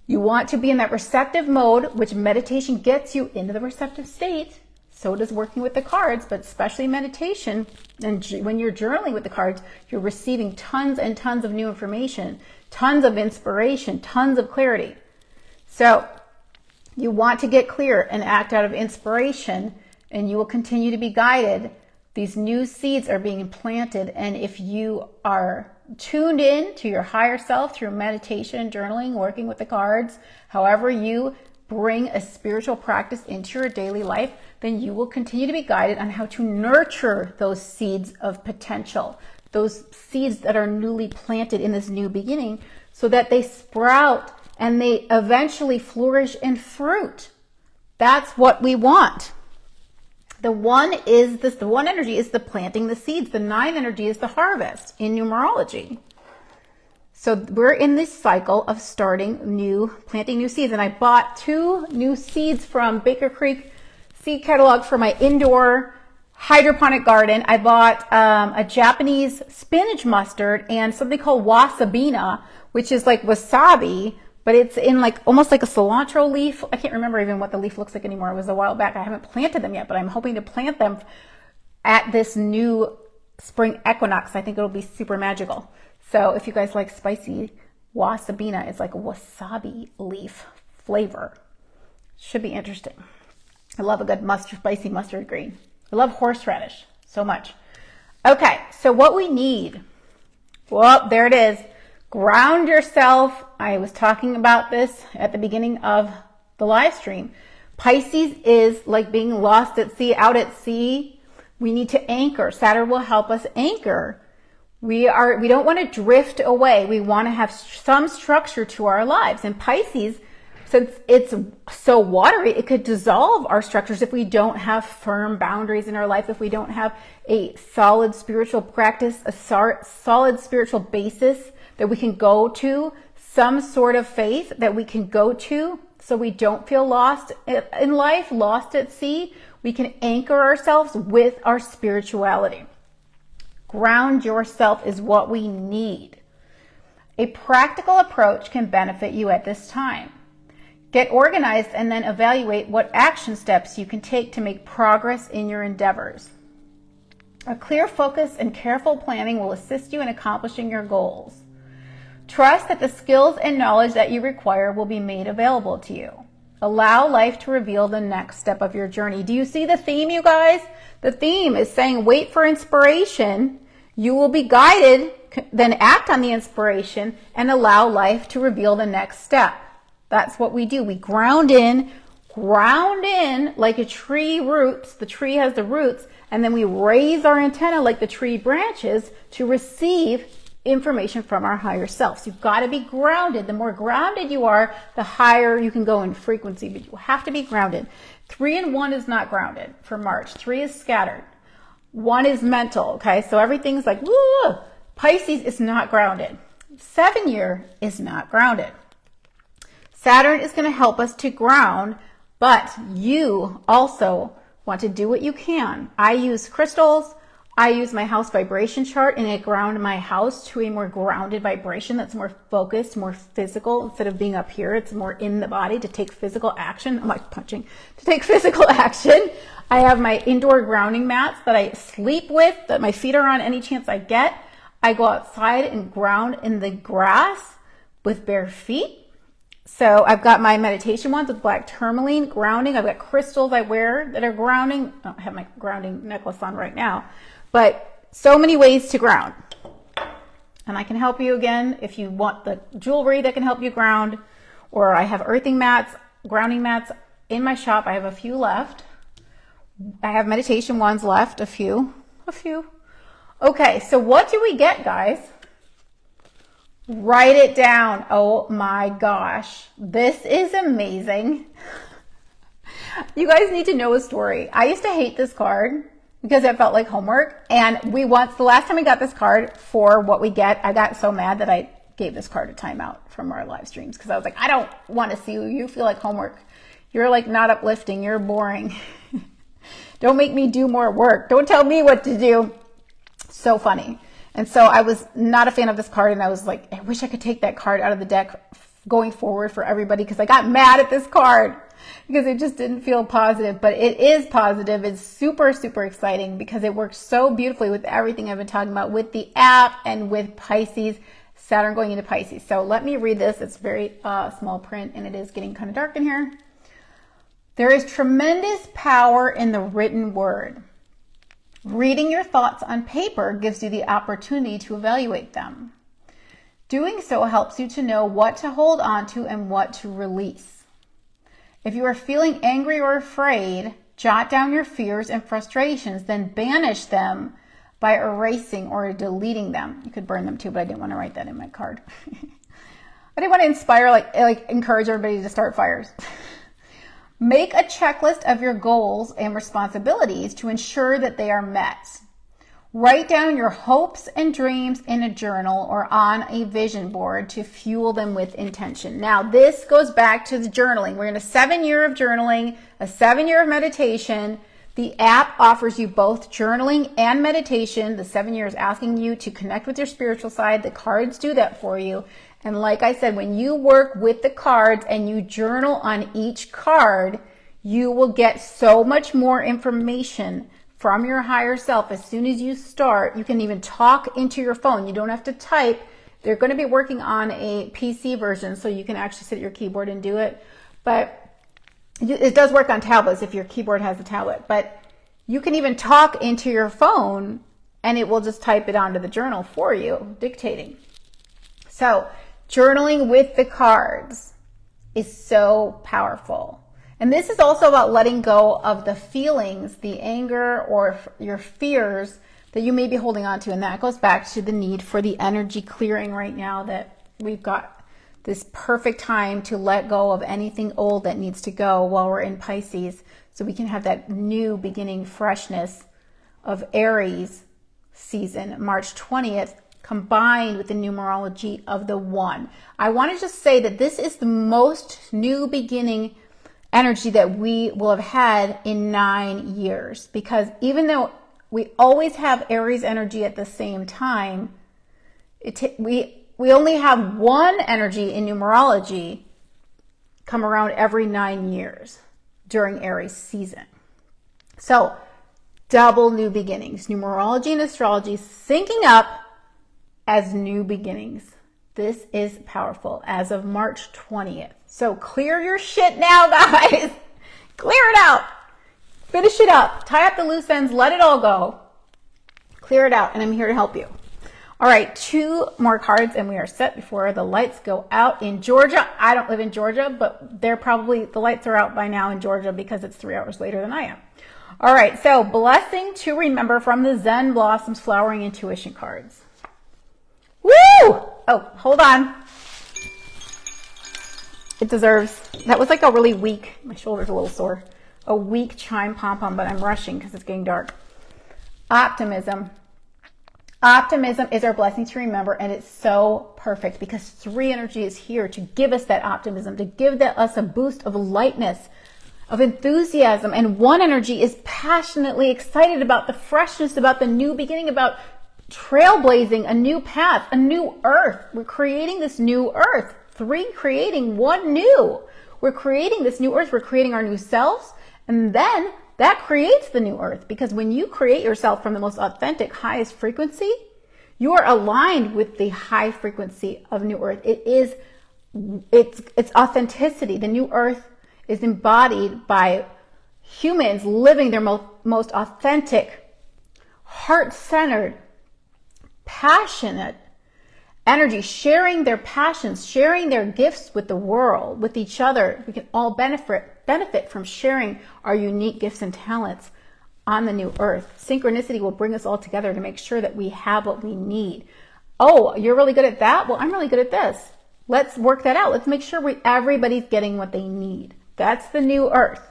You want to be in that receptive mode, which meditation gets you into the receptive state. So does working with the cards, but especially meditation. And when you're journaling with the cards, you're receiving tons and tons of new information, tons of inspiration, tons of clarity. So you want to get clear and act out of inspiration, and you will continue to be guided. These new seeds are being implanted, and if you are tuned in to your higher self through meditation, journaling, working with the cards, however you bring a spiritual practice into your daily life, then you will continue to be guided on how to nurture those seeds of potential, those seeds that are newly planted in this new beginning, so that they sprout and they eventually flourish in fruit. That's what we want. The 1 energy is the planting the seeds. The 9 energy is the harvest in numerology. So we're in this cycle of planting new seeds. And I bought 2 new seeds from Baker Creek Seed Catalog for my indoor hydroponic garden. I bought a Japanese spinach mustard and something called wasabina, which is like wasabi, but it's in like almost like a cilantro leaf. I can't remember even what the leaf looks like anymore. It was a while back. I haven't planted them yet, but I'm hoping to plant them at this new spring equinox. I think it'll be super magical. So if you guys like spicy, wasabina is like a wasabi leaf flavor. Should be interesting. I love a good spicy mustard green. I love horseradish so much. Okay, so what we need, well, there it is. Ground yourself. I was talking about this at the beginning of the live stream. Pisces is like being lost at sea, out at sea. We need to anchor. Saturn will help us anchor. We don't want to drift away. We want to have some structure to our lives. And Pisces since it's so watery, it could dissolve our structures if we don't have firm boundaries in our life, if we don't have a solid spiritual practice, a solid spiritual basis that we can go to, some sort of faith that we can go to so we don't feel lost in life, lost at sea. We can anchor ourselves with our spirituality. Ground yourself is what we need. A practical approach can benefit you at this time. Get organized and then evaluate what action steps you can take to make progress in your endeavors. A clear focus and careful planning will assist you in accomplishing your goals. Trust that the skills and knowledge that you require will be made available to you. Allow life to reveal the next step of your journey. Do you see the theme, you guys? The theme is saying wait for inspiration. You will be guided, then act on the inspiration and allow life to reveal the next step. That's what we do. We ground in like a tree roots. The tree has the roots, and then we raise our antenna like the tree branches to receive information from our higher self. So you've got to be grounded. The more grounded you are, the higher you can go in frequency, but you have to be grounded. 3 and 1 is not grounded for March. 3 is scattered. 1 is mental, okay? So everything's like, woo! Pisces is not grounded. 7-year is not grounded. Saturn is going to help us to ground, but you also want to do what you can. I use crystals. I use my house vibration chart, and I ground my house to a more grounded vibration that's more focused, more physical. Instead of being up here, it's more in the body to take physical action. I'm like punching. To take physical action. I have my indoor grounding mats that I sleep with, that my feet are on any chance I get. I go outside and ground in the grass with bare feet. So I've got my meditation ones with black tourmaline grounding. I've got crystals I wear that are grounding. I don't have my grounding necklace on right now. But so many ways to ground. And I can help you again if you want the jewelry that can help you ground. Or I have earthing mats, grounding mats in my shop. I have a few left. I have meditation ones left, a few. Okay, so what do we get, guys? Write it down. Oh my gosh. This is amazing. You guys need to know a story. I used to hate this card because it felt like homework. And the last time I got this card for what we get, I got so mad that I gave this card a timeout from our live streams because I was like, I don't want to see you feel like homework. You're like not uplifting. You're boring. Don't make me do more work. Don't tell me what to do. So funny. And so I was not a fan of this card, and I was like, I wish I could take that card out of the deck going forward for everybody because I got mad at this card because it just didn't feel positive. But it is positive. It's super, super exciting because it works so beautifully with everything I've been talking about with the app and with Pisces, Saturn going into Pisces. So let me read this. It's very small print, and it is getting kind of dark in here. There is tremendous power in the written word. Reading your thoughts on paper gives you the opportunity to evaluate them. Doing so helps you to know what to hold on to and what to release. If you are feeling angry or afraid, jot down your fears and frustrations, then banish them by erasing or deleting them. You could burn them too, but I didn't want to write that in my card. I didn't want to inspire, encourage everybody to start fires. Make a checklist of your goals and responsibilities to ensure that they are met. Write down your hopes and dreams in a journal or on a vision board to fuel them with intention. Now, this goes back to the journaling. We're in a 7-year of journaling, a 7-year of meditation. The app offers you both journaling and meditation. The 7 years asking you to connect with your spiritual side. The cards do that for you. And like I said, when you work with the cards and you journal on each card, you will get so much more information from your higher self. As soon as you start, you can even talk into your phone. You don't have to type. They're going to be working on a PC version, so you can actually sit at your keyboard and do it. But it does work on tablets if your keyboard has a tablet. But you can even talk into your phone, and it will just type it onto the journal for you, dictating. So journaling with the cards is so powerful. And this is also about letting go of the feelings, the anger or your fears that you may be holding on to. And that goes back to the need for the energy clearing right now that we've got this perfect time to let go of anything old that needs to go while we're in Pisces, so we can have that new beginning freshness of Aries season, March 20th, combined with the numerology of the 1. I want to just say that this is the most new beginning energy that we will have had in 9 years, because even though we always have Aries energy at the same time, we only have one energy in numerology come around every 9 years during Aries season. So double new beginnings, numerology and astrology syncing up as new beginnings. This is powerful as of March 20th. So clear your shit now, guys. Clear it out. Finish it up. Tie up the loose ends. Let it all go. Clear it out. And I'm here to help you. All right, 2 more cards and we are set before the lights go out in Georgia. I don't live in Georgia, but the lights are out by now in Georgia because it's 3 hours later than I am. All right, so blessing to remember from the Zen Blossoms Flowering Intuition cards. Woo! Oh, hold on. It deserves, that was like a really weak, my shoulder's a little sore, a weak chime pom-pom, but I'm rushing because it's getting dark. Optimism. Optimism is our blessing to remember, and it's so perfect because 3 energy is here to give us that optimism, to give us a boost of lightness, of enthusiasm. And 1 energy is passionately excited about the freshness, about the new beginning, about trailblazing a new path, a new earth. We're creating this new earth. 3 creating 1 new. We're creating this new earth. We're creating our new selves. And then that creates the new earth, because when you create yourself from the most authentic, highest frequency, you are aligned with the high frequency of new earth. It's authenticity. The new earth is embodied by humans living their most authentic, heart-centered, passionate energy, sharing their passions, sharing their gifts with the world, with each other. We can all benefit from sharing our unique gifts and talents on the new earth. Synchronicity will bring us all together to make sure that we have what we need. Oh, you're really good at that? Well, I'm really good at this. Let's work that out. Let's make sure everybody's getting what they need. That's the new earth.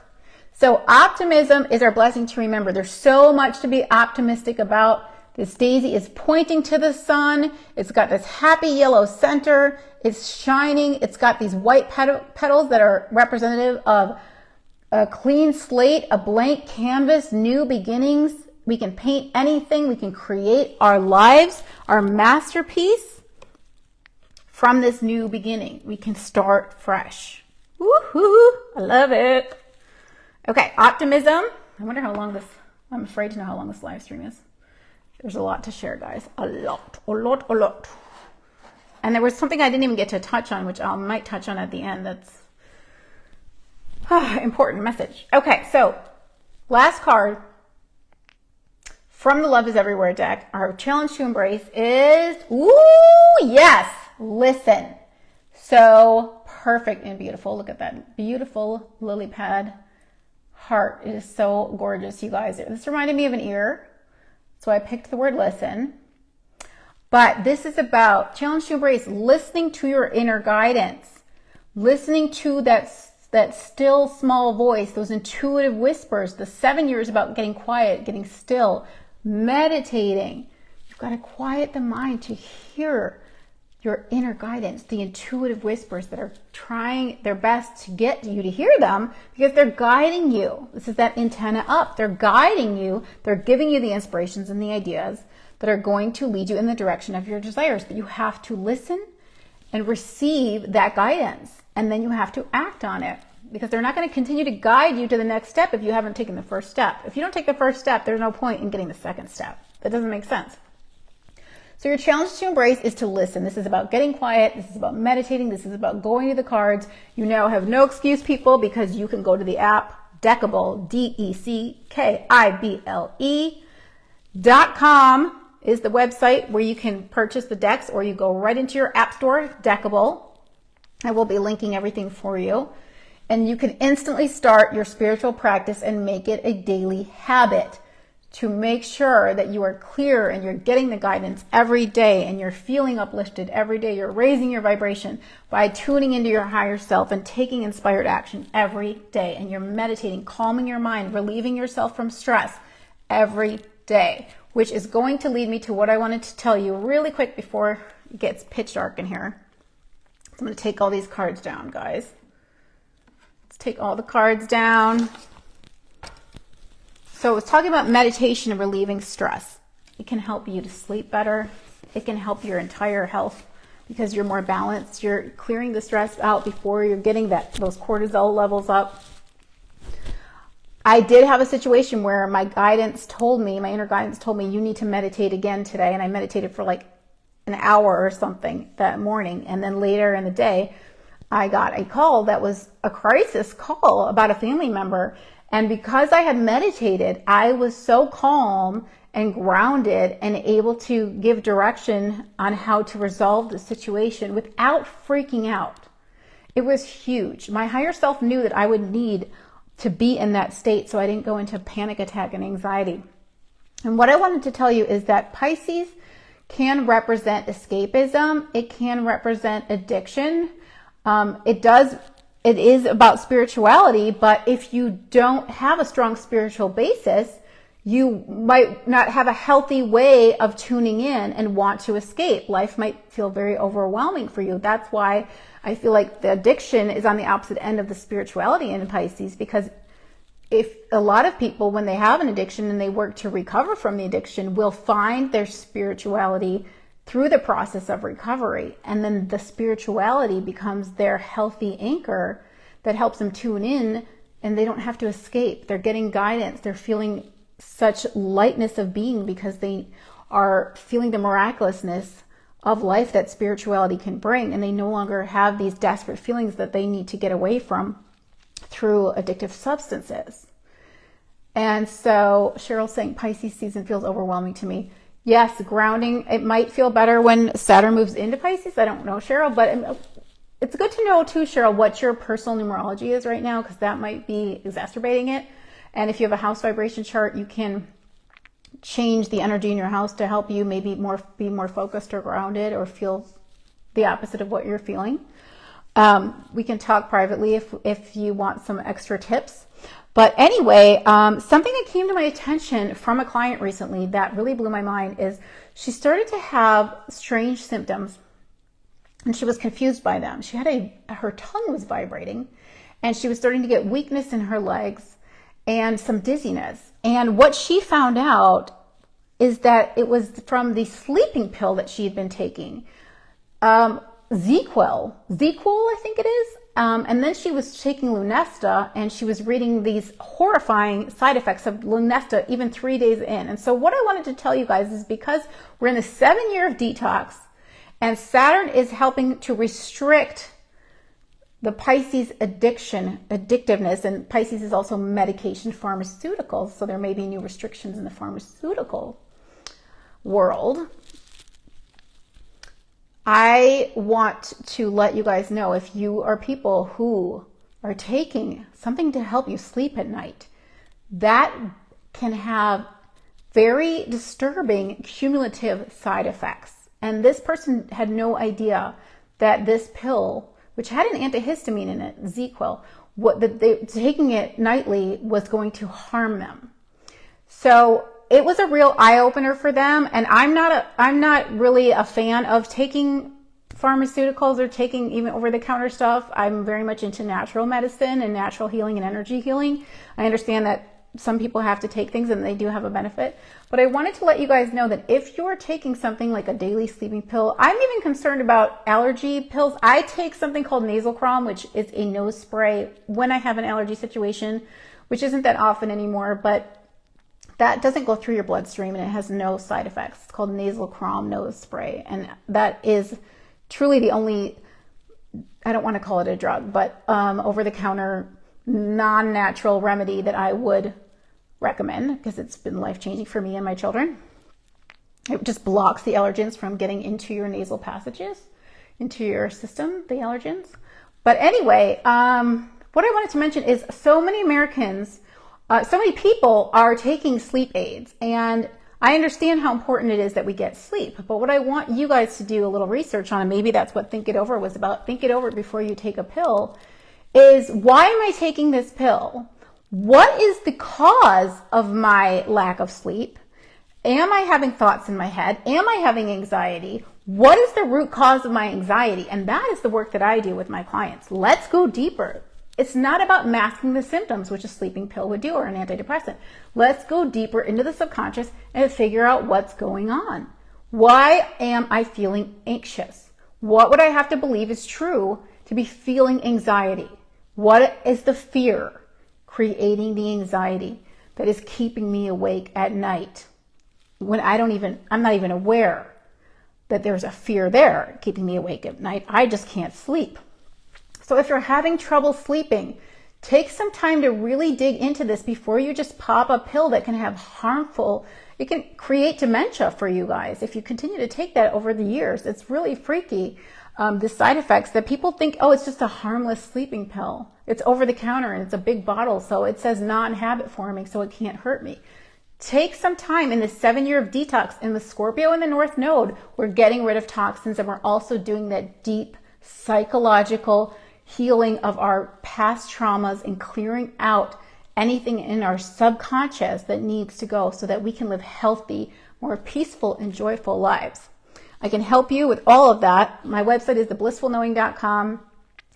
So optimism is our blessing to remember. There's so much to be optimistic about. This daisy is pointing to the sun. It's got this happy yellow center. It's shining. It's got these white petals that are representative of a clean slate, a blank canvas, new beginnings. We can paint anything. We can create our lives, our masterpiece from this new beginning. We can start fresh. Woohoo! I love it. Okay, optimism. I wonder how long I'm afraid to know how long this live stream is. There's a lot to share, guys. A lot. And there was something I didn't even get to touch on, which I might touch on at the end. That's important message. Okay, so last card from the Love is Everywhere deck. Our challenge to embrace is, listen. So perfect and beautiful. Look at that beautiful lily pad heart. It is so gorgeous, you guys. This reminded me of an ear. So I picked the word listen. But this is about challenge to embrace, listening to your inner guidance, listening to that still small voice, those intuitive whispers. The 7 years about getting quiet, getting still, meditating. You've got to quiet the mind to hear your inner guidance, the intuitive whispers that are trying their best to get you to hear them, because they're guiding you. This is that antenna up. They're guiding you. They're giving you the inspirations and the ideas that are going to lead you in the direction of your desires. But you have to listen and receive that guidance, and then you have to act on it, because they're not going to continue to guide you to the next step if you haven't taken the first step. If you don't take the first step, there's no point in getting the second step. That doesn't make sense. So your challenge to embrace is to listen. This is about getting quiet. This is about meditating. This is about going to the cards. You now have no excuse, people, because you can go to the app Deckable, DECKIBLE.com is the website where you can purchase the decks, or you go right into your app store, Deckable. I will be linking everything for you. And you can instantly start your spiritual practice and make it a daily habit to make sure that you are clear and you're getting the guidance every day and you're feeling uplifted every day. You're raising your vibration by tuning into your higher self and taking inspired action every day. And you're meditating, calming your mind, relieving yourself from stress every day, which is going to lead me to what I wanted to tell you really quick before it gets pitch dark in here. So I'm going to take all these cards down, guys. Let's take all the cards down. So I was talking about meditation and relieving stress. It can help you to sleep better. It can help your entire health because you're more balanced. You're clearing the stress out before you're getting those cortisol levels up. I did have a situation where my inner guidance told me, you need to meditate again today. And I meditated for like an hour or something that morning. And then later in the day, I got a call that was a crisis call about a family member. And because I had meditated, I was so calm and grounded and able to give direction on how to resolve the situation without freaking out. It was huge. My higher self knew that I would need to be in that state so I didn't go into panic attack and anxiety. And what I wanted to tell you is that Pisces can represent escapism. It can represent addiction. It is about spirituality, but if you don't have a strong spiritual basis, you might not have a healthy way of tuning in and want to escape. Life might feel very overwhelming for you. That's why I feel like the addiction is on the opposite end of the spirituality in Pisces, because if a lot of people, when they have an addiction and they work to recover from the addiction, will find their spirituality through the process of recovery. And then the spirituality becomes their healthy anchor that helps them tune in, and they don't have to escape. They're getting guidance. They're feeling such lightness of being because they are feeling the miraculousness of life that spirituality can bring. And they no longer have these desperate feelings that they need to get away from through addictive substances. And so Cheryl's saying Pisces season feels overwhelming to me. Yes, grounding, it might feel better when Saturn moves into Pisces. I don't know, Cheryl, but it's good to know too, Cheryl, what your personal numerology is right now, because that might be exacerbating it. And if you have a house vibration chart, you can change the energy in your house to help you maybe be more focused or grounded or feel the opposite of what you're feeling. We can talk privately if you want some extra tips. But anyway, something that came to my attention from a client recently that really blew my mind is she started to have strange symptoms and she was confused by them. She had her tongue was vibrating and she was starting to get weakness in her legs and some dizziness. And what she found out is that it was from the sleeping pill that she had been taking. ZzzQuil, I think it is. And then she was taking Lunesta and she was reading these horrifying side effects of Lunesta even 3 days in. And so what I wanted to tell you guys is because we're in the 7 year of detox and Saturn is helping to restrict the Pisces addictiveness, and Pisces is also medication pharmaceuticals. So there may be new restrictions in the pharmaceutical world. I want to let you guys know, if you are people who are taking something to help you sleep at night, that can have very disturbing cumulative side effects. And this person had no idea that this pill, which had an antihistamine in it, ZzzQuil, taking it nightly was going to harm them. So it was a real eye-opener for them. And I'm not really a fan of taking pharmaceuticals or taking even over-the-counter stuff. I'm very much into natural medicine and natural healing and energy healing. I understand that some people have to take things and they do have a benefit. But I wanted to let you guys know that if you're taking something like a daily sleeping pill, I'm even concerned about allergy pills. I take something called Nasal-Crom, which is a nose spray when I have an allergy situation, which isn't that often anymore, but that doesn't go through your bloodstream and it has no side effects. It's called Nasal-Crom nose spray. And that is truly the only, I don't want to call it a drug, but over-the-counter non-natural remedy that I would recommend because it's been life-changing for me and my children. It just blocks the allergens from getting into your nasal passages, into your system, the allergens. But anyway, what I wanted to mention is so many Americans so many people are taking sleep aids, and I understand how important it is that we get sleep. But what I want you guys to do a little research on, and maybe that's what Think It Over was about, think it over before you take a pill, is why am I taking this pill? What is the cause of my lack of sleep? Am I having thoughts in my head? Am I having anxiety? What is the root cause of my anxiety? And that is the work that I do with my clients. Let's go deeper. It's not about masking the symptoms, which a sleeping pill would do, or an antidepressant. Let's go deeper into the subconscious and figure out what's going on. Why am I feeling anxious? What would I have to believe is true to be feeling anxiety? What is the fear creating the anxiety that is keeping me awake at night when I'm not even aware that there's a fear there keeping me awake at night? I just can't sleep. So if you're having trouble sleeping, take some time to really dig into this before you just pop a pill that can have it can create dementia for you guys. If you continue to take that over the years, it's really freaky. The side effects that people think, oh, it's just a harmless sleeping pill. It's over the counter and it's a big bottle. So it says non-habit forming, so it can't hurt me. Take some time in the 7 year of detox in the Scorpio and the North Node. We're getting rid of toxins, and we're also doing that deep psychological healing of our past traumas and clearing out anything in our subconscious that needs to go so that we can live healthy, more peaceful and joyful lives. I can help you with all of that. My website is theblissfulknowing.com.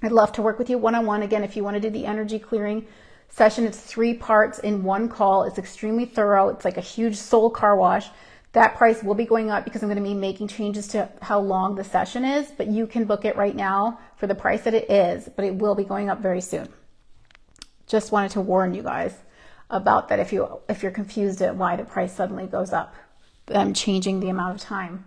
I'd love to work with you one-on-one. Again, if you want to do the energy clearing session, it's 3 parts in one call. It's extremely thorough. It's like a huge soul car wash. That price will be going up because I'm going to be making changes to how long the session is, but you can book it right now for the price that it is, but it will be going up very soon. Just wanted to warn you guys about that if you're confused at why the price suddenly goes up. I'm changing the amount of time.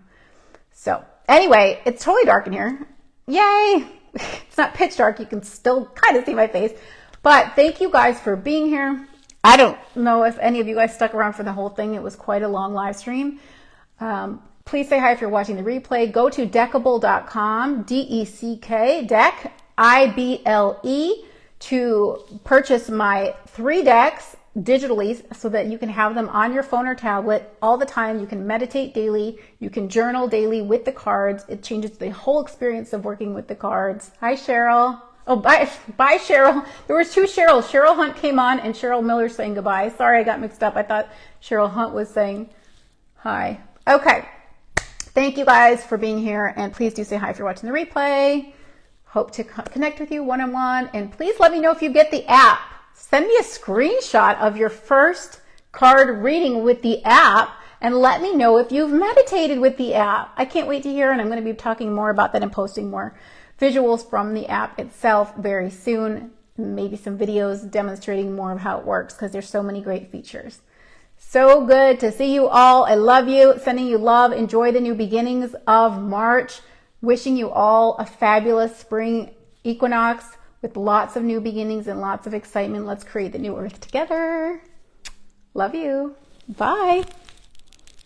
So anyway, it's totally dark in here. Yay! It's not pitch dark. You can still kind of see my face, but thank you guys for being here. I don't know if any of you guys stuck around for the whole thing. It was quite a long live stream. Please say hi if you're watching the replay. Go to deckable.com, D-E-C-K, deck, I-B-L-E, to purchase my 3 decks digitally so that you can have them on your phone or tablet all the time. You can meditate daily. You can journal daily with the cards. It changes the whole experience of working with the cards. Hi, Cheryl. Oh, bye, Cheryl. There was 2 Cheryls. Cheryl Hunt came on and Cheryl Miller saying goodbye. Sorry, I got mixed up. I thought Cheryl Hunt was saying hi. Okay. Thank you guys for being here. And please do say hi if you're watching the replay. Hope to connect with you one-on-one. And please let me know if you get the app. Send me a screenshot of your first card reading with the app and let me know if you've meditated with the app. I can't wait to hear, and I'm going to be talking more about that and posting more visuals from the app itself very soon. Maybe some videos demonstrating more of how it works because there's so many great features. So good to see you all. I love you. Sending you love. Enjoy the new beginnings of March. Wishing you all a fabulous spring equinox with lots of new beginnings and lots of excitement. Let's create the new earth together. Love you. Bye.